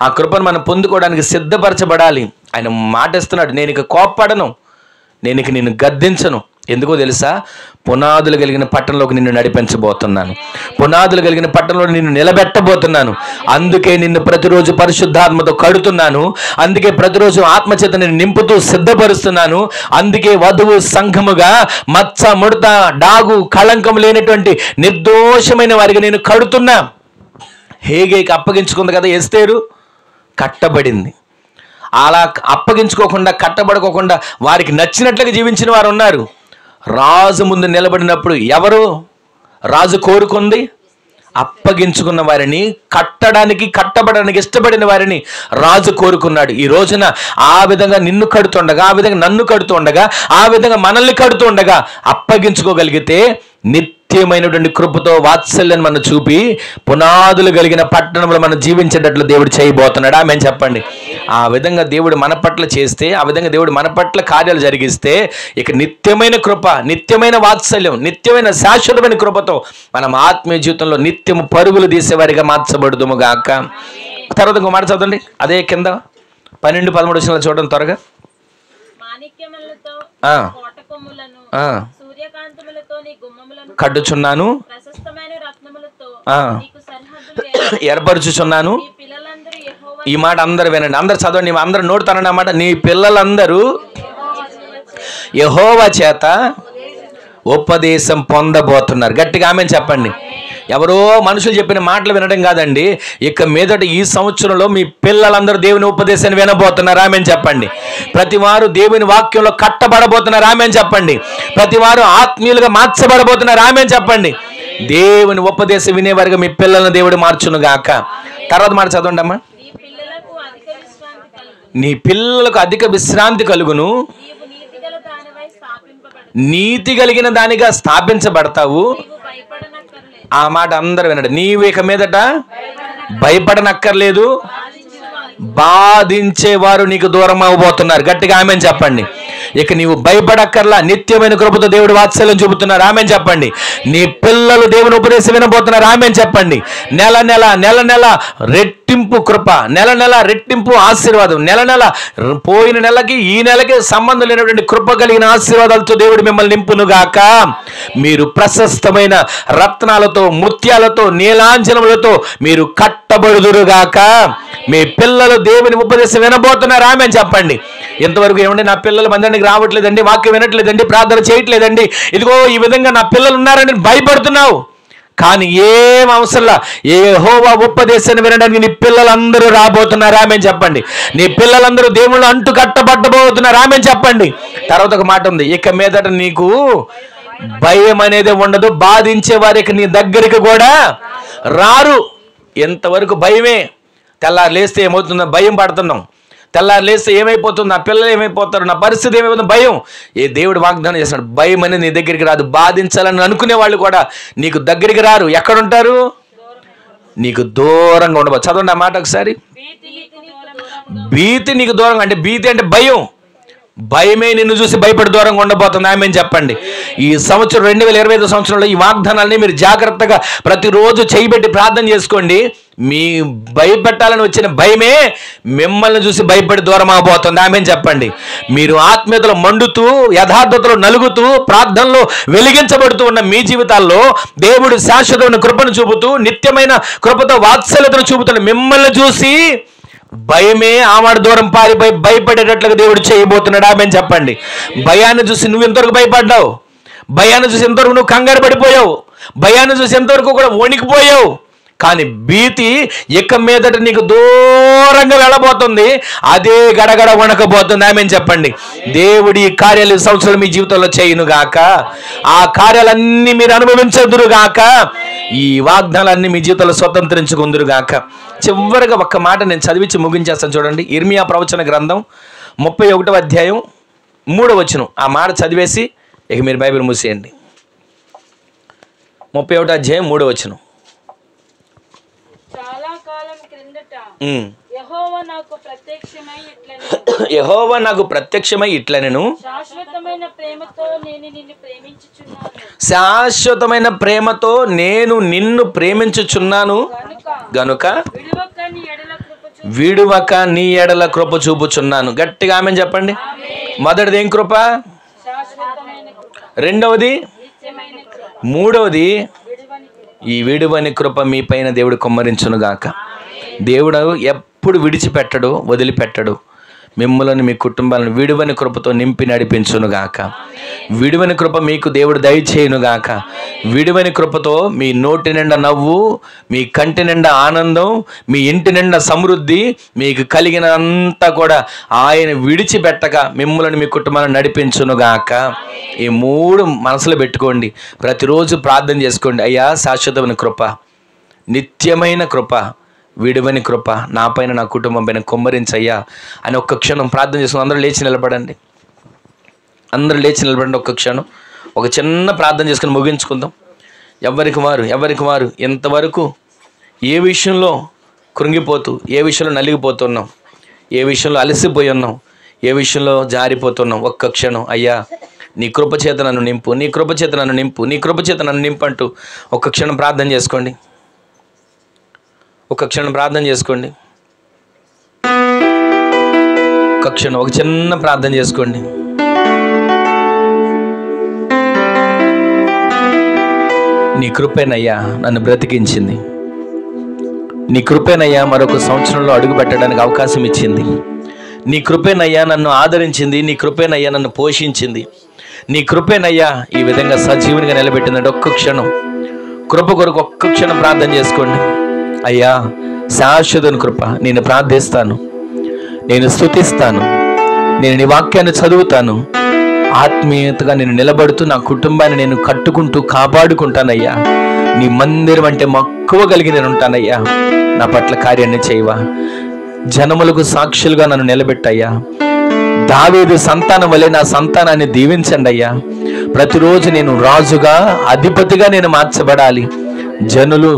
ఆ కృపను మనం పొందుకోవడానికి సిద్ధపరచబడాలి. ఆయన మాటిస్తున్నాడు, నేను ఇక కోప్పడను, నేను ఇక నిన్ను గద్దించను. ఎందుకో తెలుసా? పునాదులు కలిగిన పట్టణంలోకి నిన్ను నడిపించబోతున్నాను, పునాదులు కలిగిన పట్టణంలో నిన్ను నిలబెట్టబోతున్నాను. అందుకే నిన్ను ప్రతిరోజు పరిశుద్ధాత్మతో కడుతున్నాను, అందుకే ప్రతిరోజు ఆత్మచేత నేను నింపుతూ సిద్ధపరుస్తున్నాను. అందుకే వధువు సంఘముగా మచ్చ ముడత డాగు కళంకం లేనటువంటి నిర్దోషమైన వారికి నేను కడుతున్నా. హేగేకి అప్పగించుకుంది కదా ఎస్తేరు, కట్టబడింది. అలా అప్పగించుకోకుండా కట్టబడుకోకుండా వారికి నచ్చినట్లుగా జీవించిన వారు ఉన్నారు. రాజు ముందు నిలబడినప్పుడు ఎవరు రాజు కోరుకుంది? అప్పగించుకున్న వారిని, కట్టబడడానికి ఇష్టపడిన వారిని రాజు కోరుకున్నాడు. ఈ రోజున ఆ విధంగా నిన్ను కడుతుండగా, ఆ విధంగా నన్ను కడుతుండగా, ఆ విధంగా మనల్ని కడుతుండగా అప్పగించుకోగలిగితే నిత్యమైనటువంటి కృపతో వాత్సల్యాన్ని మనం చూపి పునాదులు కలిగిన పట్టణంలో మనం జీవించేటట్లు దేవుడు చేయబోతున్నాడు. ఆమె చెప్పండి. ఆ విధంగా దేవుడు మన పట్ల చేస్తే, ఆ విధంగా దేవుడు మన పట్ల కార్యాలు జరిగిస్తే ఇక నిత్యమైన కృప, నిత్యమైన వాత్సల్యం, నిత్యమైన శాశ్వతమైన కృపతో మనం ఆత్మీయ జీవితంలో నిత్యము పరుగులు తీసేవారిగా మార్చబడుదుము గాక. తర్వాత ఇంకో మాట చదవండి, అదే కింద 12-13 వచనాలు చూడండి త్వరగా. కట్టుచున్నాను, ఏర్పరచుచున్నాను. ఈ మాట అందరూ వినండి, అందరు చదవండి, అందరూ నోడుతానండి అన్నమాట. నీ పిల్లలందరూ యెహోవా చేత ఉపదేశం పొందబోతున్నారు. గట్టిగా ఆమెను చెప్పండి. ఎవరో మనుషులు చెప్పిన మాటలు వినడం కాదండి, ఇక మీదట ఈ సంవత్సరంలో మీ పిల్లలందరూ దేవుని ఉపదేశాన్ని వినబోతున్నారు. ఆమెను చెప్పండి. ప్రతివారు దేవుని వాక్యంలో కట్టబడబోతున్నారు. ఆమెను చెప్పండి. ప్రతివారు ఆత్మీయులుగా మార్చబడబోతున్నారు. ఆమెను చెప్పండి. దేవుని ఉపదేశం వినేవారిగా మీ పిల్లలను దేవుడు మార్చును గాక. తర్వాత మాట చదవండి అమ్మా. నీ పిల్లలకు అధిక విశ్రాంతి కలుగును, నీతి కలిగిన దానిగా స్థాపించబడతావు. ఆ మాట అందరూ వినండి. నీవు ఇక మీదట భయపడనక్కర్లేదు, బాధించేవారు నీకు దూరం అవ్వబోతున్నారు. గట్టిగా ఆమెను చెప్పండి. ఇక నీవు భయపడక్కర్లా, నిత్యమైన కృపతో దేవుడు వాత్సల్యం చూపుతున్నారు. ఆమెను చెప్పండి. నీ పిల్లలు దేవుని ఉపదేశం వినబోతున్నారు. ఆమెను చెప్పండి. నెల నెల రెట్టింపు కృప, నెల రెట్టింపు ఆశీర్వాదం, నెల పోయిన నెలకి ఈ నెలకి సంబంధం లేనటువంటి కృప కలిగిన ఆశీర్వాదాలతో దేవుడు మిమ్మల్ని నింపునుగాక. మీరు ప్రశస్తమైన రత్నాలతో, ముత్యాలతో, నీలాంజనములతో మీరు కట్టబడుదురుగాక. మీ పిల్లలు దేవుని ఉపదేశం వినబోతున్నారా ఆమె చెప్పండి. ఇంతవరకు ఏమండి నా పిల్లలు మందిరానికి రావట్లేదండి, వాక్యం వినట్లేదండి, ప్రార్థన చేయట్లేదండి, ఇదిగో ఈ విధంగా నా పిల్లలు ఉన్నారని భయపడుతున్నావు. కానీ ఏం అవసరంలా, యెహోవా ఉపదేశాన్ని వినడానికి నీ పిల్లలందరూ రాబోతున్నారు ఆమె చెప్పండి. నీ పిల్లలందరూ దేవుళ్ళు అంటు కట్టబట్టబోతున్నారు ఆమె చెప్పండి. తర్వాత ఒక మాట ఉంది, ఇక మీదట నీకు భయం అనేది ఉండదు, బాధించే వారికి నీ దగ్గరికి కూడా రారు. ఎంతవరకు భయమే. తెల్లారు లేస్తే ఏమవుతుందో భయం పడుతున్నాం, తెల్లారు లేస్తే ఏమైపోతుంది, నా పిల్లలు ఏమైపోతారు, నా పరిస్థితి ఏమైపోతుంది, భయం. దేవుడు వాగ్దానం చేస్తున్నాడు, భయం అనేది నీ దగ్గరికి రాదు. బాధించాలని అనుకునే వాళ్ళు కూడా నీకు దగ్గరికి రారు. ఎక్కడుంటారు? నీకు దూరంగా ఉండబోతు. చదవండి ఆ మాట ఒకసారి. భీతి నీకు దూరంగా, అంటే భీతి అంటే భయం. భయమే నిన్ను చూసి భయపడి దూరంగా ఉండబోతుంది ఆమె చెప్పండి. ఈ సంవత్సరం 2025 సంవత్సరంలో ఈ వాగ్దానాన్ని మీరు జాగ్రత్తగా ప్రతిరోజు చేయబెట్టి ప్రార్థన చేసుకోండి. మీ భయపెట్టాలని వచ్చిన భయమే మిమ్మల్ని చూసి భయపడి దూరం అవబోతుంది ఆమె చెప్పండి. మీరు ఆత్మీయతలో మండుతూ, యథార్థతలో నలుగుతూ, ప్రార్థనలో వెలిగించబడుతూ ఉన్న మీ జీవితాల్లో దేవుడు శాశ్వతమైన కృపను చూపుతూ, నిత్యమైన కృపతో వాత్సల్యతను చూపుతున్న మిమ్మల్ని చూసి భయమే ఆమె దూరం పారిపోయి భయపడేటట్లుగా దేవుడు చేయబోతున్నాడు ఆమె చెప్పండి. భయాన్ని చూసి నువ్వు ఎంతవరకు భయపడ్డావు, భయాన్ని చూసి ఎంతవరకు నువ్వు కంగారు పడిపోయావు, భయాన్ని చూసి ఎంతవరకు కూడా వణికిపోయావు. కానీ భీతి ఇక మీదట నీకు దూరంగా వెళ్ళబోతుంది, అదే గడగడ వణకబోతుంది ఆమె చెప్పండి. దేవుడి కార్యాలు సంవత్సరాలు మీ జీవితంలో చేయునుగాక, ఆ కార్యాలన్నీ మీరు అనుభవించదురుగాక, ఈ వాగ్దానాలన్నీ మీ జీవితంలో స్వతంత్రించుకుందురుగాక. చివరిగా ఒక్క మాట నేను చదివించి ముగించేస్తాను చూడండి. ఇర్మియా ప్రవచన గ్రంథం 31వ అధ్యాయం 3వ వచనం. ఆ మాట చదివేసి ఇక మీరు బైబిల్ మూసేయండి. 31వ అధ్యాయం 3వ వచనం. చాలా కాలం క్రిందట యెహోవా నాకు ప్రత్యక్షమై ఇట్లనెను, శాశ్వతమైన ప్రేమతో నేను నిన్ను ప్రేమించుచున్నాను గనుక విడువక నీ ఎడల కృప చూపుచున్నాను. గట్టిగా ఆమె చెప్పండి. మొదటిది ఏం కృప, రెండవది, మూడవది ఈ విడువని కృప మీ పైన దేవుడు కుమ్మరించునుగాక. దేవుడు ఎప్పుడు విడిచిపెట్టడు, వదిలిపెట్టడు. మిమ్మల్ని మీ కుటుంబాలను విడువని కృపతో నింపి నడిపించునుగాక. విడువని కృప మీకు దేవుడు దయచేయునుగాక. విడువని కృపతో మీ నోటి నిండా నవ్వు, మీ కంటి నిండా ఆనందం, మీ ఇంటి నిండా సమృద్ధి, మీకు కలిగినంతా కూడా ఆయన విడిచిపెట్టక మిమ్మల్ని మీ కుటుంబాలను నడిపించునుగాక. ఈ 3 మనసులో పెట్టుకోండి. ప్రతిరోజు ప్రార్థన చేసుకోండి. అయ్యా, శాశ్వతమైన కృప, నిత్యమైన కృప, విడువని కృప నా పైన, నా కుటుంబం పైన కుమ్మరించయ్యా అని ఒక్క క్షణం ప్రార్థన చేసుకుని అందరూ లేచి నిలబడండి. అందరూ లేచి నిలబడండి. ఒక్క క్షణం ఒక చిన్న ప్రార్థన చేసుకుని ముగించుకుందాం. ఎవరికి వారు ఎంతవరకు ఏ విషయంలో కృంగిపోతూ, ఏ విషయంలో నలిగిపోతున్నాం, ఏ విషయంలో అలసిపోయి ఉన్నాం, ఏ విషయంలో జారిపోతున్నాం, ఒక్క క్షణం అయ్యా నీ కృపచేత నన్ను నింపు, నీ కృపచేత నన్ను నింపు, నీ కృపచేత నన్ను నింపు అంటూ ఒక్క క్షణం ప్రార్థన చేసుకోండి. ఒక క్షణం ప్రార్థన చేసుకోండి. ఒక క్షణం ఒక చిన్న ప్రార్థన చేసుకోండి. నీ కృపేనయ్యా నన్ను బ్రతికించింది, నీ కృపేనయ్యా మరొక సంవత్సరంలో అడుగు పెట్టడానికి అవకాశం ఇచ్చింది, నీ కృపేనయ్యా నన్ను ఆదరించింది, నీ కృపేనయ్యా నన్ను పోషించింది, నీ కృపేనయ్యా ఈ విధంగా సజీవునిగా నిలబెట్టిందంటే ఒక్క క్షణం కృప కొరకు ఒక్క క్షణం ప్రార్థన చేసుకోండి. అయ్యా, శాశ్వతమైన కృప, నేను ప్రార్థిస్తాను, నేను స్తుతిస్తాను, నేను నీ వాక్యాన్ని చదువుతాను, ఆత్మీయతగా నేను నిలబడుతూ నా కుటుంబాన్ని నేను కట్టుకుంటూ కాపాడుకుంటానయ్యా. నీ మందిరం అంటే మక్కువ కలిగి నేను ఉంటానయ్యా. నా పట్ల కార్యాన్ని చేయవా, జనములకు సాక్షులుగా నన్ను నిలబెట్టయ్యా. దావీదు సంతానం వలె నా సంతానాన్ని దీవించండి అయ్యా. ప్రతిరోజు నేను రాజుగా, అధిపతిగా నేను మార్చబడాలి. జనులు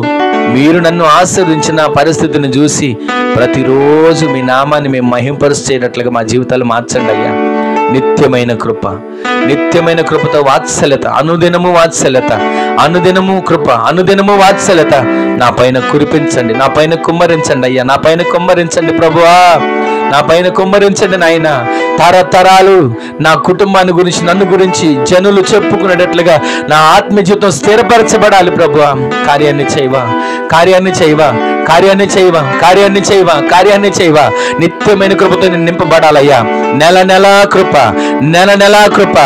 మీరు నన్ను ఆశీర్వదించిన పరిస్థితిని చూసి ప్రతిరోజు మీ నామాన్ని మేము మహింపరుచేటట్లుగా మా జీవితాలు మార్చండి అయ్యా. నిత్యమైన కృప, నిత్యమైన కృపతో వాత్సల్యత, అనుదినము వాత్సల్యత, అనుదినము కృప, అనుదినము వాత్సల్యత నా పైన కురిపించండి, నా పైన కుమ్మరించండి అయ్యా. నా పైన కుమ్మరించండి ప్రభువా, నా పైన కుమ్మరించండి నాయన. తరతరాలు నా కుటుంబాన్ని గురించి, నన్ను గురించి జనులు చెప్పుకునేటట్లుగా నా ఆత్మ జీవితం స్థిరపరచబడాలి ప్రభువా. కార్యాన్ని చేయవా, కార్యాన్ని చేయవా, కార్యాన్ని చేయవా, కార్యాన్ని చేయవా, కార్యాన్ని చేయవా. నిత్యమైన కృపతో నేను నింపబడాలయ్యా. నెల నెల కృప, నెల నెల కృప,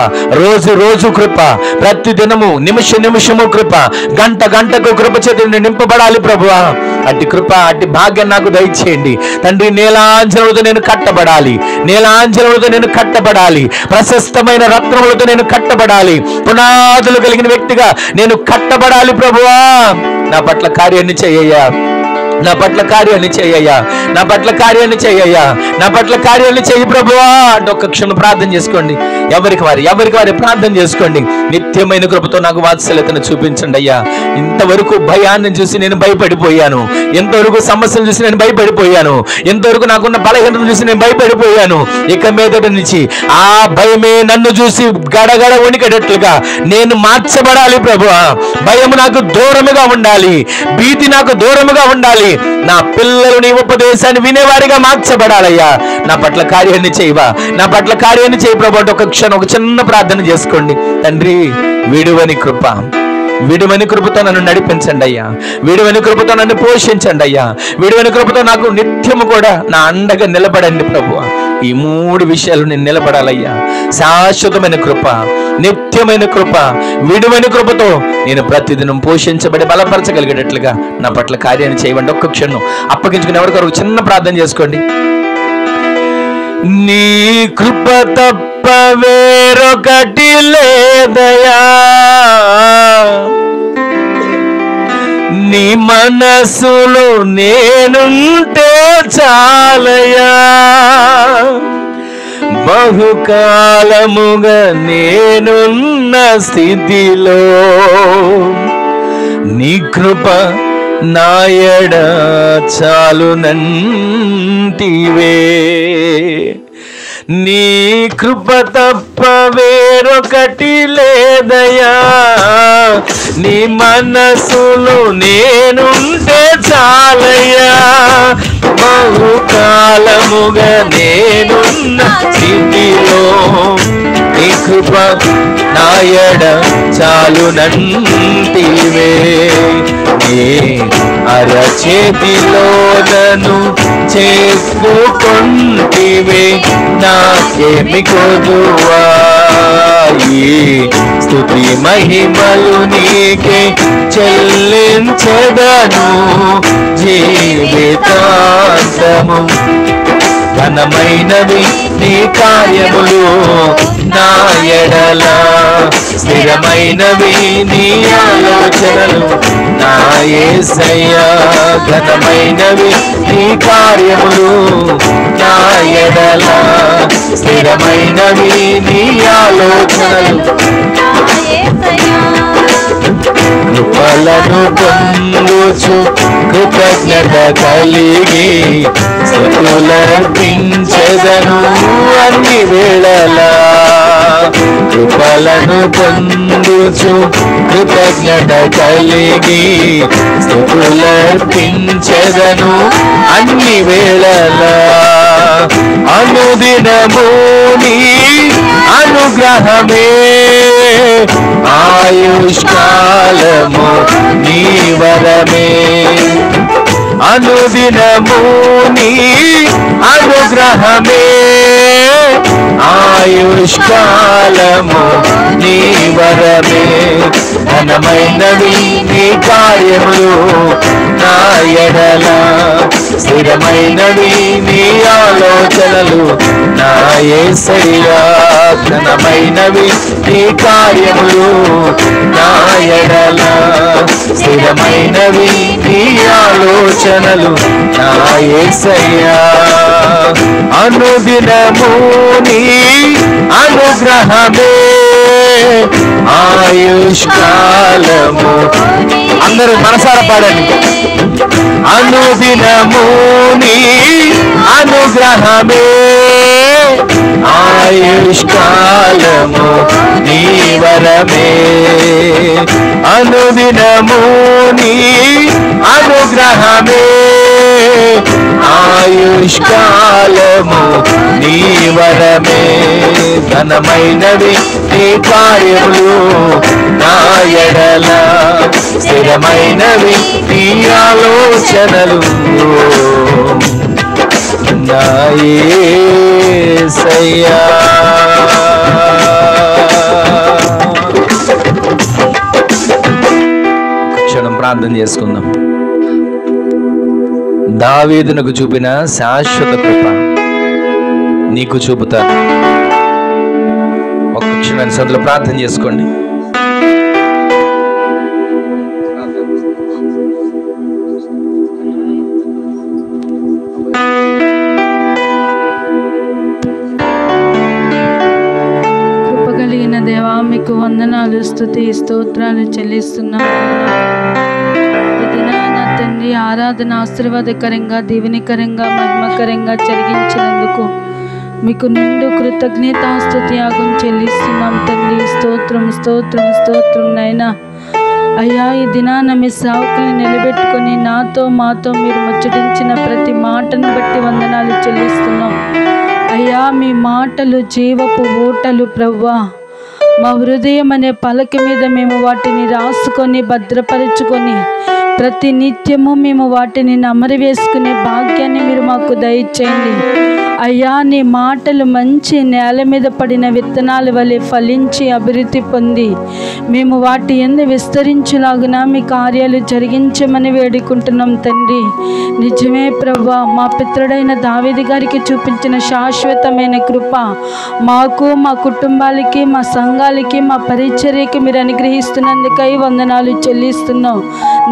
రోజు రోజు కృప, ప్రతి దినము నిమిష నిమిషము కృప, గంట గంటకు కృప చేత నేను నింపబడాలి ప్రభువా. అట్టి కృప, అట్టి భాగ్యం నాకు దయచేయండి తండ్రి. నీలాంజనములతో నేను కట్టబడాలి, నీలాంజనములతో నేను కట్టబడాలి, ప్రశస్తమైన రత్నములతో నేను కట్టబడాలి, పునాదులు కలిగిన వ్యక్తిగా నేను కట్టబడాలి ప్రభువా. నా పట్ల కార్యాన్ని చేయ్యా, నా పట్ల కార్యాన్ని చేయ్యా, నా పట్ల కార్యాన్ని చేయ్యా, నా పట్ల కార్యాన్ని చెయ్యి ప్రభువా అంటే ఒక్క క్షణం ప్రార్థన చేసుకోండి. ఎవరికి వారి ప్రార్థన చేసుకోండి. నిత్యమైన కృపతో నాకు వాత్సల్యతను చూపించండి అయ్యా. ఇంతవరకు భయాన్ని చూసి నేను భయపడిపోయాను, ఎంతవరకు సమస్యలు చూసి నేను భయపడిపోయాను, ఎంతవరకు నాకున్న బలహీనతను చూసి నేను భయపడిపోయాను. ఇక మీదటి నుంచి ఆ భయమే నన్ను చూసి గడగడ వణికేటట్లుగా నేను మార్చబడాలి ప్రభువా. భయం నాకు దూరముగా ఉండాలి, భీతి నాకు దూరముగా ఉండాలి. నా పిల్లలు నీ ఉపదేశాన్ని వినేవారిగా మార్చబడాలయ్యా. నా పట్ల కార్యాన్ని చేయవా, నా పట్ల కార్యాన్ని చేయి ప్రభు అంటే ఒక క్షణం ఒక చిన్న ప్రార్థన చేసుకోండి. తండ్రి, విడువని కృప, విడువని కృపతో నన్ను నడిపించండి అయ్యా, విడువని కృపతో నన్ను పోషించండి అయ్యా, విడువని కృపతో నాకు నిత్యము కూడా నా అండగా నిలబడండి ప్రభువా. ఈ 3 విషయాలు నేను నిలబడాలయ్యా. శాశ్వతమైన కృప, నిత్యమైన కృప, విడువని కృపతో నేను ప్రతిదినం పోషించబడి బలపరచగలిగేటట్లుగా నా పట్ల కార్యాన్ని చేయవండి. ఒక్క క్షణం అప్పగించుకుని ఎవరికొరకు చిన్న ప్రార్థన చేసుకోండి. నీ కృప తప్ప వేరొకటి లేదయా, నీ మనసులో నేనుంటే చాలయా, బహుకాలముగా నేనున్న స్థితిలో నీ కృప నాయడ చాలునంటివే. నీ కృప తప్ప వేరొకటి లేదయా, నీ మనసులో నేనుంటే చాలయ్యా, బహుకాలముగా నేనున్న స్థితిలో నీ కృప నాయడ చాలునంటివే. నీ అరచేతిలో నన్ను చేసుకుంటివే, నాకేమి కొదువా. ఈ స్తుతి మహిమలు నీకే చెల్లించెదను జీవితాంతము. ఘనమైనవి నీ కార్యములు నా ఎడల, స్థిరమైనవి నీ ఆలోచనలు నా యేసయ్యా. ఘనమైనవి నీ కార్యములు నా ఎడల, స్థిరమైనవి నీ ఆలోచనలు నా యేసయ్యా. కృపలను పొందుచు కృతజ్ఞత కలిగి స్తుతులర్పించెదను అన్ని వేళలా. కృపలను పొందుచు కృతజ్ఞత కలిగి స్తుతులర్పించెదను అన్ని వేళలా. అనుదినము నీ అనుగ్రహమే, ఆయుష్కాలము నీ వరమే. అనుదినము నీ అనుగ్రహమే, ఆయుష్కాలము నీ వరమే. ఘనమైనవి నీ కార్యములు నా ఎడల, స్థిరమైనవి నీ ఆలోచనలు నా యేసయ్యా. ఘనమైనవి నీ కార్యములు నా ఎడల, స్థిరమైనవి నీ ఆలోచనలు నా యేసయ్యా. అనుదినము నీ అనుగ్రహమే, ఆయుష్కాలము. అందరూ మనసారా పాడండి. అనుదినము నీ అనుగ్రహమే, ఆయుష్కాలము నీ వరమే. అనుదినము నీ అనుగ్రహమే, ఆయుష్కాలము నీ వరమే. ఘనమైనవి నీ కార్యములు నా ఎడల స్థిరమైనవి నీ ఆలోచనలు నా యేసయ్యా. క్షణం ప్రార్థన చేసుకుందాం. దావీదునకు చూపిన శాశ్వత కృప నీకు చూపుతాను. ఒక్క క్షణాన్ని సందులో ప్రార్థన చేసుకోండి. కృపగలిగిన దేవా, మీకు వందనాలు, స్తుతి స్తోత్రాలు చెల్లిస్తున్నాను. నా తండ్రి, ఆరాధన ఆశీర్వాదకరంగా, దీవెనకరంగా, మహిమకరంగా జరిగించినందుకు మీకు నిండు కృతజ్ఞతాస్తుతి యాగం చెల్లిస్తున్నాం తండ్రి. స్తోత్రం స్తోత్రం స్తోత్రం నైనా. అయ్యా, ఈ దినాన మీ సేవకుల్ని నిలబెట్టుకొని నాతో మాతో మీరు ముచ్చటించిన ప్రతి మాటను బట్టి వందనాలు చెల్లిస్తున్నాం. అయ్యా, మీ మాటలు జీవపు ఊటలు ప్రవ్వా. మా హృదయం అనే పలక మీద మేము వాటిని రాసుకొని భద్రపరుచుకొని ప్రతి నిత్యము మేము వాటిని నమరి వేసుకునే భాగ్యాన్ని మీరు మాకు దయచేయండి. అయ్యా, నీ మాటలు మంచి నేల మీద పడిన విత్తనాల వలె ఫలించి అభివృద్ధి పొంది మేము వాటి యందు విస్తరించులాగున మీ కార్యాలు జరిగించమని వేడుకుంటున్నాం తండ్రి. నిజమే ప్రభువా, మా పితరుడైన దావీదు గారికి చూపించిన శాశ్వతమైన కృప మాకు, మా కుటుంబాలకి, మా సంఘాలకి, మా పరిచర్యకి మీరు అనుగ్రహిస్తున్నందుకై వందనాలు చెల్లిస్తున్నాం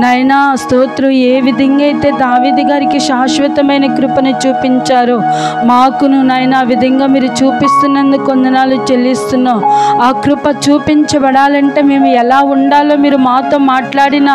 నాయనా. స్తోత్రం. ఏ విధంగా అయితే దావీదు గారికి శాశ్వతమైన కృపను చూపించారో మాకును నాయన ఆ విధంగా మీరు చూపిస్తున్నందుకు వందనాలు చెల్లిస్తున్నాం. ఆ కృప చూపించబడాలంటే మేము ఎలా ఉండాలో మీరు మాతో మాట్లాడిన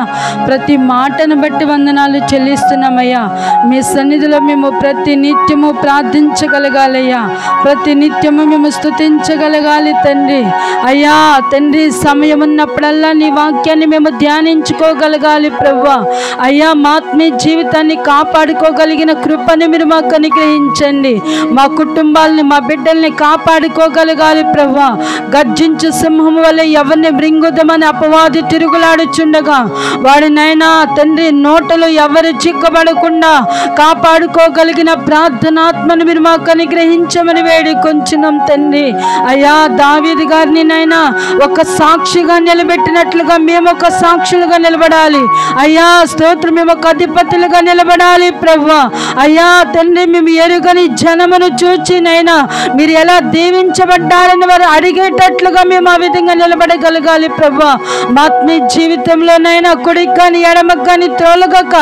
ప్రతి మాటను బట్టి వందనాలు చెల్లిస్తున్నామయ్యా. మీ సన్నిధిలో మేము ప్రతి నిత్యము ప్రార్థించగలగాలయ్యా, ప్రతి నిత్యము మేము స్తుతించగలగాలి తండ్రి. అయ్యా తండ్రి, సమయం ఉన్నప్పుడల్లా నీ వాక్యాన్ని మేము ధ్యానించుకోగలగాలి ప్రభువా. అయ్యా, మా ఆత్మీయ జీవితాన్ని కాపాడుకోగలిగిన కృపని మీరు మాకు అనుగ్రహించండి. మా కుటుంబాలని, మా బిడ్డల్ని కాపాడుకోగలగాలి ప్రభువా. గర్జించు సింహం వల్ల ఎవరిని మృంగుదమని అపవాది తిరుగులాడుచుండగా వాడినైనా తండ్రి నోటలు ఎవరు చిక్కబడకుండా కాపాడుకోగలిగిన ప్రార్థనాత్మను మీరు మాకు అనుగ్రహించమని వేడుకొంచున్నాం తండ్రి. అయ్యా, దావీదు గారిని నైనా ఒక సాక్షిగా నిలబెట్టినట్లుగా మేము ఒక సాక్షులుగా నిలబడాలి అయ్యా. స్తోత్రం. మేము ఒక అధిపతులుగా నిలబడాలి ప్రభువా. అయ్యా తండ్రి, మేము ఎరుగని జనమును చూచి నైనా మీరు ఎలా దీవించబడ్డారని వారు అడిగేటట్లుగా మేము ఆ విధంగా నిలబడగలగాలి ప్రభువా. మా ఆత్మీయ జీవితంలోనైనా కుడికి కానీ ఎడమకు కానీ త్రోలగక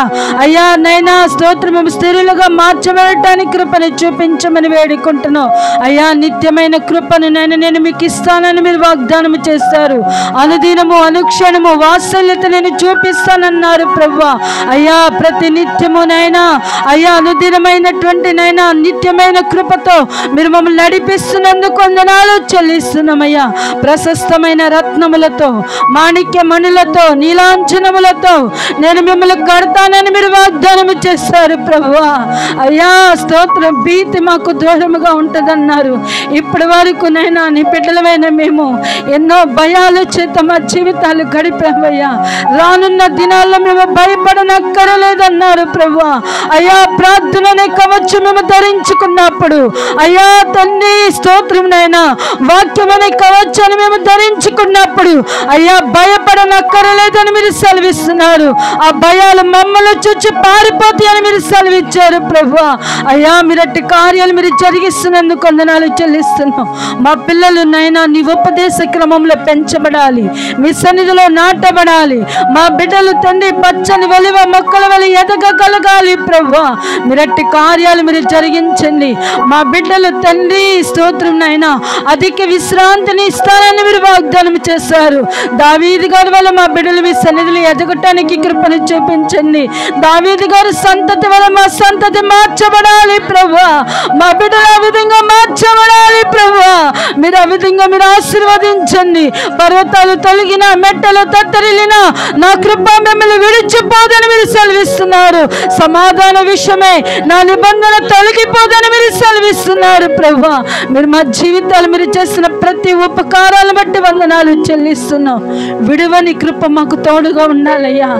అయ్యా నైనా స్తోత్రం, మేము స్థిరులుగా మార్చబడటానికి కృపను చూపించమని వేడుకుంటున్నాం అయ్యా. నిత్యమైన కృపను నేను మీకు ఇస్తానని మీరు వాగ్దానం చేస్తారు. అనుదినము అనుక్షణము వాత్సల్యత నేను చూపిస్తానన్నారు ప్రభువా. అయ్యా, ప్రతి నిత్యమునైనా అయ్యా అనుదినమైనటువంటి నైనా నిత్యమైన కృపతో మీరు మమ్మల్ని నడిపిస్తున్నందుకు వందనాలు చెల్లిస్తున్నామయ్యా. ప్రశస్తమైన రత్నములతో, మాణిక్య మణులతో, నీలాంజనములతో నేను మిమ్మల్ని కడతానని మీరు వాగ్దానం చేస్తారు ప్రభువా. అయ్యా స్తోత్రం. భీతి మాకు దూరముగా ఉంటుందన్నారు. ఇప్పటి వరకు నైనా నీ బిడ్డలమైన మేము ఎన్నో భయాల చేత మా జీవితాలు గడిపామయ్యా. రానున్న దినాల్లో మేము భయపడనక్కరలేదన్నారు ప్రభువా. అయ్యా, ప్రార్థననే కవచం మేము ధరించుకున్నప్పుడు అయ్యా తండ్రి స్తోత్రం నైనా వాక్యమనే కవచాన్ని మేము ధరించుకున్నప్పుడు అయ్యా భయపడనక్కరలేదని మీరు సెలవిస్తున్నారు. ఆ భయాలు మమ్మల్ని చూచి పారిపోతాయని మీరు సెలవిచ్చారు ప్రభువా. అయ్యా, మీరట్టి కార్యాలు మీరు జరిగిస్తున్నందుకు వందనాలు చెల్లిస్తున్నాం. మా పిల్లలు నైనా నీ ఉపదేశ క్రమంలో పెంచబడాలి, మీ సన్నిధిలో నాటబడాలి. మా బిడ్డలు తండ్రి పచ్చని వెలువ మొక్కల వల్ల ఎదగగలగాలి ప్రభువా. మీరట్టి కార్యాలు మీరు జరిగించండి. మా బిడ్డలు తండ్రి స్తోత్రం నైనా అధిక విశ్రాంతిని ఇస్తానని మీరు వాగ్దానం చేశారు. దావీదు గారి వల్ల మా బిడ్డలు మీ సన్నిధిలో ఎదగటానికి కృపను చూపించండి. దావీదు గారి సంతతి వల్ల మా సంతతి మార్చబడాలి ప్రభువా. మా బిడ్డలు ఆ విధంగా మార్చబడాలి ప్రభువా. మీరు ఆ విధంగా మీరు ఆశీర్వదించండి. పర్వతాలు తొలగిన, మెట్టలు తత్తరిల్లిన నా కృప మిమ్మల్ని విడిచిపోదని మీరు సెలవిస్తున్నారు. సమాధాన విషయమే నా నిబంధన తొలగిపోదని మీరు సెలవిస్తున్నారు ప్రభువా. మీరు మా జీవితాలు మీరు చేసిన ప్రతి ఉపకారాలను బట్టి వందనాలు చెల్లిస్తున్నాం. విడువని కృప మాకు తోడుగా ఉండాలయ్యా.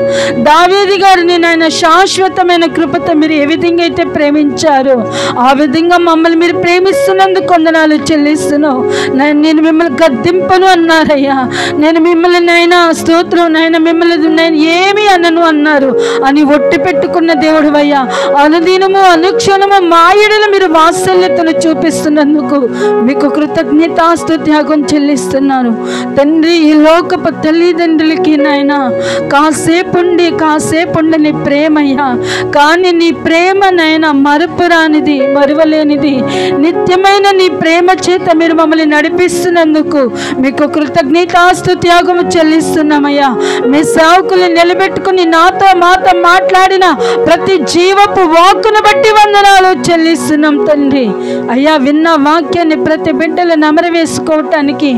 దావీదు గారిని నాయన శాశ్వతమైన కృపతో మీరు ఏ విధంగా అయితే ప్రేమించారో ఆ విధంగా మమ్మల్ని మీరు ప్రేమిస్తున్నందుకు వందనాలు చెల్లిస్తున్నాం. నేను మిమ్మల్ని గద్దింపను అన్నారయ్యా. నేను మిమ్మల్ని నైనా స్తోత్రం నైనా మిమ్మల్ని నేను ఏమి అనను అన్నారు అని ఒట్టి పెట్టుకున్న దేవుడు అయ్యా. అనుదినము అనుక్షణము మాయడలు మీరు వాత్సల్యతను చూపిస్తున్నందుకు మీకు కృతజ్ఞతాస్తుత్యాగం చెల్లిస్తున్నాను తండ్రి. ఈ లోకపు తల్లిదండ్రులకి నాయన కాసేపు నీ ప్రేమయ్యా. కానీ నీ ప్రేమ నాయన మరుపురానిది, మరువలేనిది. నిత్యమైన నీ ప్రేమ చేత మీరు మమ్మల్ని నడిపిస్తున్నందుకు మీకు కృతజ్ఞతాస్తుత్యాగం చెల్లిస్తున్నామయ్యా. మీ సేవకుల్ని నిలబెట్టుకుని నాతో మాతో మాట్లాడిన ప్రతి జీవపు వాక్కును బట్టి వందనాలు చెల్లిస్తున్నాం తండ్రి. అయ్యా, విన్న వాక్యాన్ని ప్రతి బిడ్డలు నమరవేసుకోవటానికి,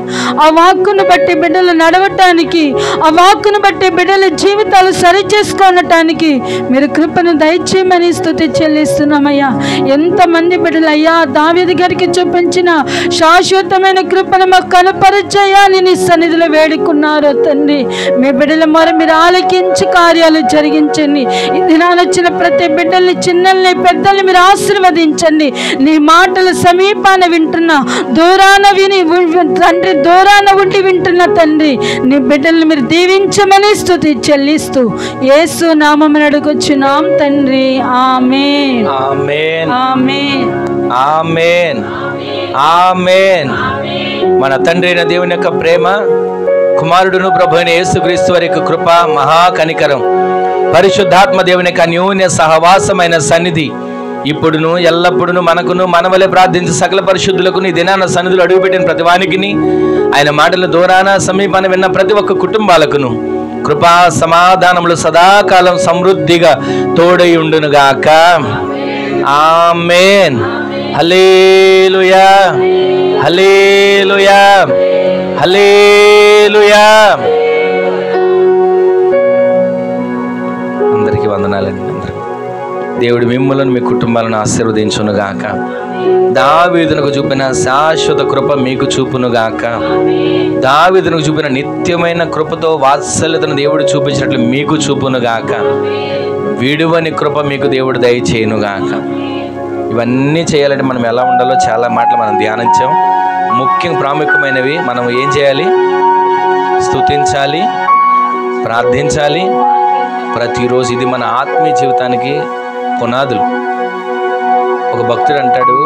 ఆ వాక్కును బట్టి బిడ్డలు నడవటానికి, ఆ వాక్కును బట్టి బిడ్డల జీవితాలు సరిచేసుకోవటానికి మీరు కృపను దయచేయమని స్తుతి చెల్లిస్తున్నామయ్యా. ఎంతమంది బిడ్డలు అయ్యా దావీదు గారికి చూపించిన శాశ్వతమైన కృపను మాకు కనపరచేయాలి నీ సన్నిధిలో వేడుకున్నారు తండ్రి. మీ బిడ్డల మొర మీరు ఆలకించి కార్యాలు జరిగించండి. ఈ దినాన వచ్చిన ప్రతి బిడ్డల్ని, చిన్నల్ని, పెద్దల్ని మీరు ఆశీర్వదించండి. నీ మాటలు సమీపాన వింటున్నా, దూరాన విని తండ్రి, దూరాన ఉండి వింటున్న తండ్రి, నీ బిడ్డల్ని మీరు దీవించమని స్తుతి చెల్లిస్తూ యేసు నామమున అడుగుచున్నాం తండ్రి. ఆమేన్, ఆమేన్, ఆమేన్, ఆమేన్, ఆమేన్. మన తండ్రి అయిన దేవుని యొక్క ప్రేమ, కుమారుడును ప్రభు అయిన యేసుక్రీస్తు వారి యొక్క కృప, మహా కనికరం, పరిశుద్ధాత్మ దేవుని యొక్క అన్యోన్య సహవాసమైన సన్నిధి ఇప్పుడును ఎల్లప్పుడును మనకును మనవలే ప్రార్థించి సకల పరిశుద్ధులకు నీ దినాన సన్నిధులు అడుగుపెట్టిన ప్రతి వానికిని, ఆయన మాటలు దూరాన సమీపాన విన్న ప్రతి ఒక్క కుటుంబాలకును కృపా సమాధానములు సదాకాలం సమృద్ధిగా తోడై ఉండునుగాక. ఆమేన్. హల్లెలూయా, హల్లెలూయా, హల్లెలూయా. అందరికీ వందనాలండి. దేవుడు మిమ్మల్ని మీ కుటుంబాలను ఆశీర్వదించునుగాక. దావీదునకు చూపిన శాశ్వత కృప మీకు చూపునుగాక. దావీదునకు చూపిన నిత్యమైన కృపతో వాత్సల్యతను దేవుడు చూపించినట్లు మీకు చూపునుగాక. విడువని కృప మీకు దేవుడు దయచేయునుగాక. ఇవన్నీ చేయాలంటే మనం ఎలా ఉండాలో చాలా మాటలు మనం ధ్యానించాం. ముఖ్యంగా ప్రాముఖ్యమైనవి మనం ఏం చేయాలి? స్తుతించాలి, ప్రార్థించాలి ప్రతిరోజు. ఇది మన ఆత్మీయ జీవితానికి పునాదులు. ఒక భక్తుడు అంటాడు,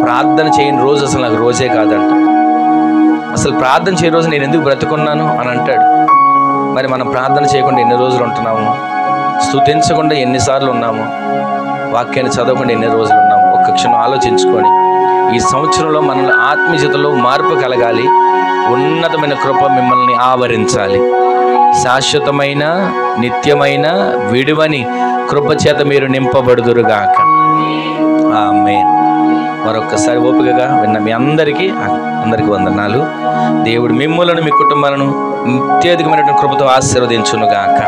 ప్రార్థన చేయని రోజు అసలు నాకు రోజే కాదంట. అసలు ప్రార్థన చేయని రోజు నేను ఎందుకు బ్రతుకున్నాను అని అంటాడు. మరి మనం ప్రార్థన చేయకుండా ఎన్ని రోజులు ఉంటున్నాము? స్తుతించకుండా ఎన్నిసార్లు ఉన్నాము? వాక్యాన్ని చదవకుండా ఎన్ని రోజులు ఉన్నాము? ఒక్క క్షణం ఆలోచించుకొని ఈ సంవత్సరంలో మనల్ని ఆత్మీయ జీవితంలో మార్పు కలగాలి. ఉన్నతమైన కృప మిమ్మల్ని ఆవరించాలి. శాశ్వతమైన నిత్యమైన విడువని కృప చేత మీరు నింపబడుదురుగాక. ఆమేన్. మరొక్కసారి ఓపికగా విన్న మీ అందరికీ వందనాలు. దేవుడు మిమ్ములను మీ కుటుంబాలను నిత్యాధికమైనటువంటి కృపతో ఆశీర్వదించునుగాక.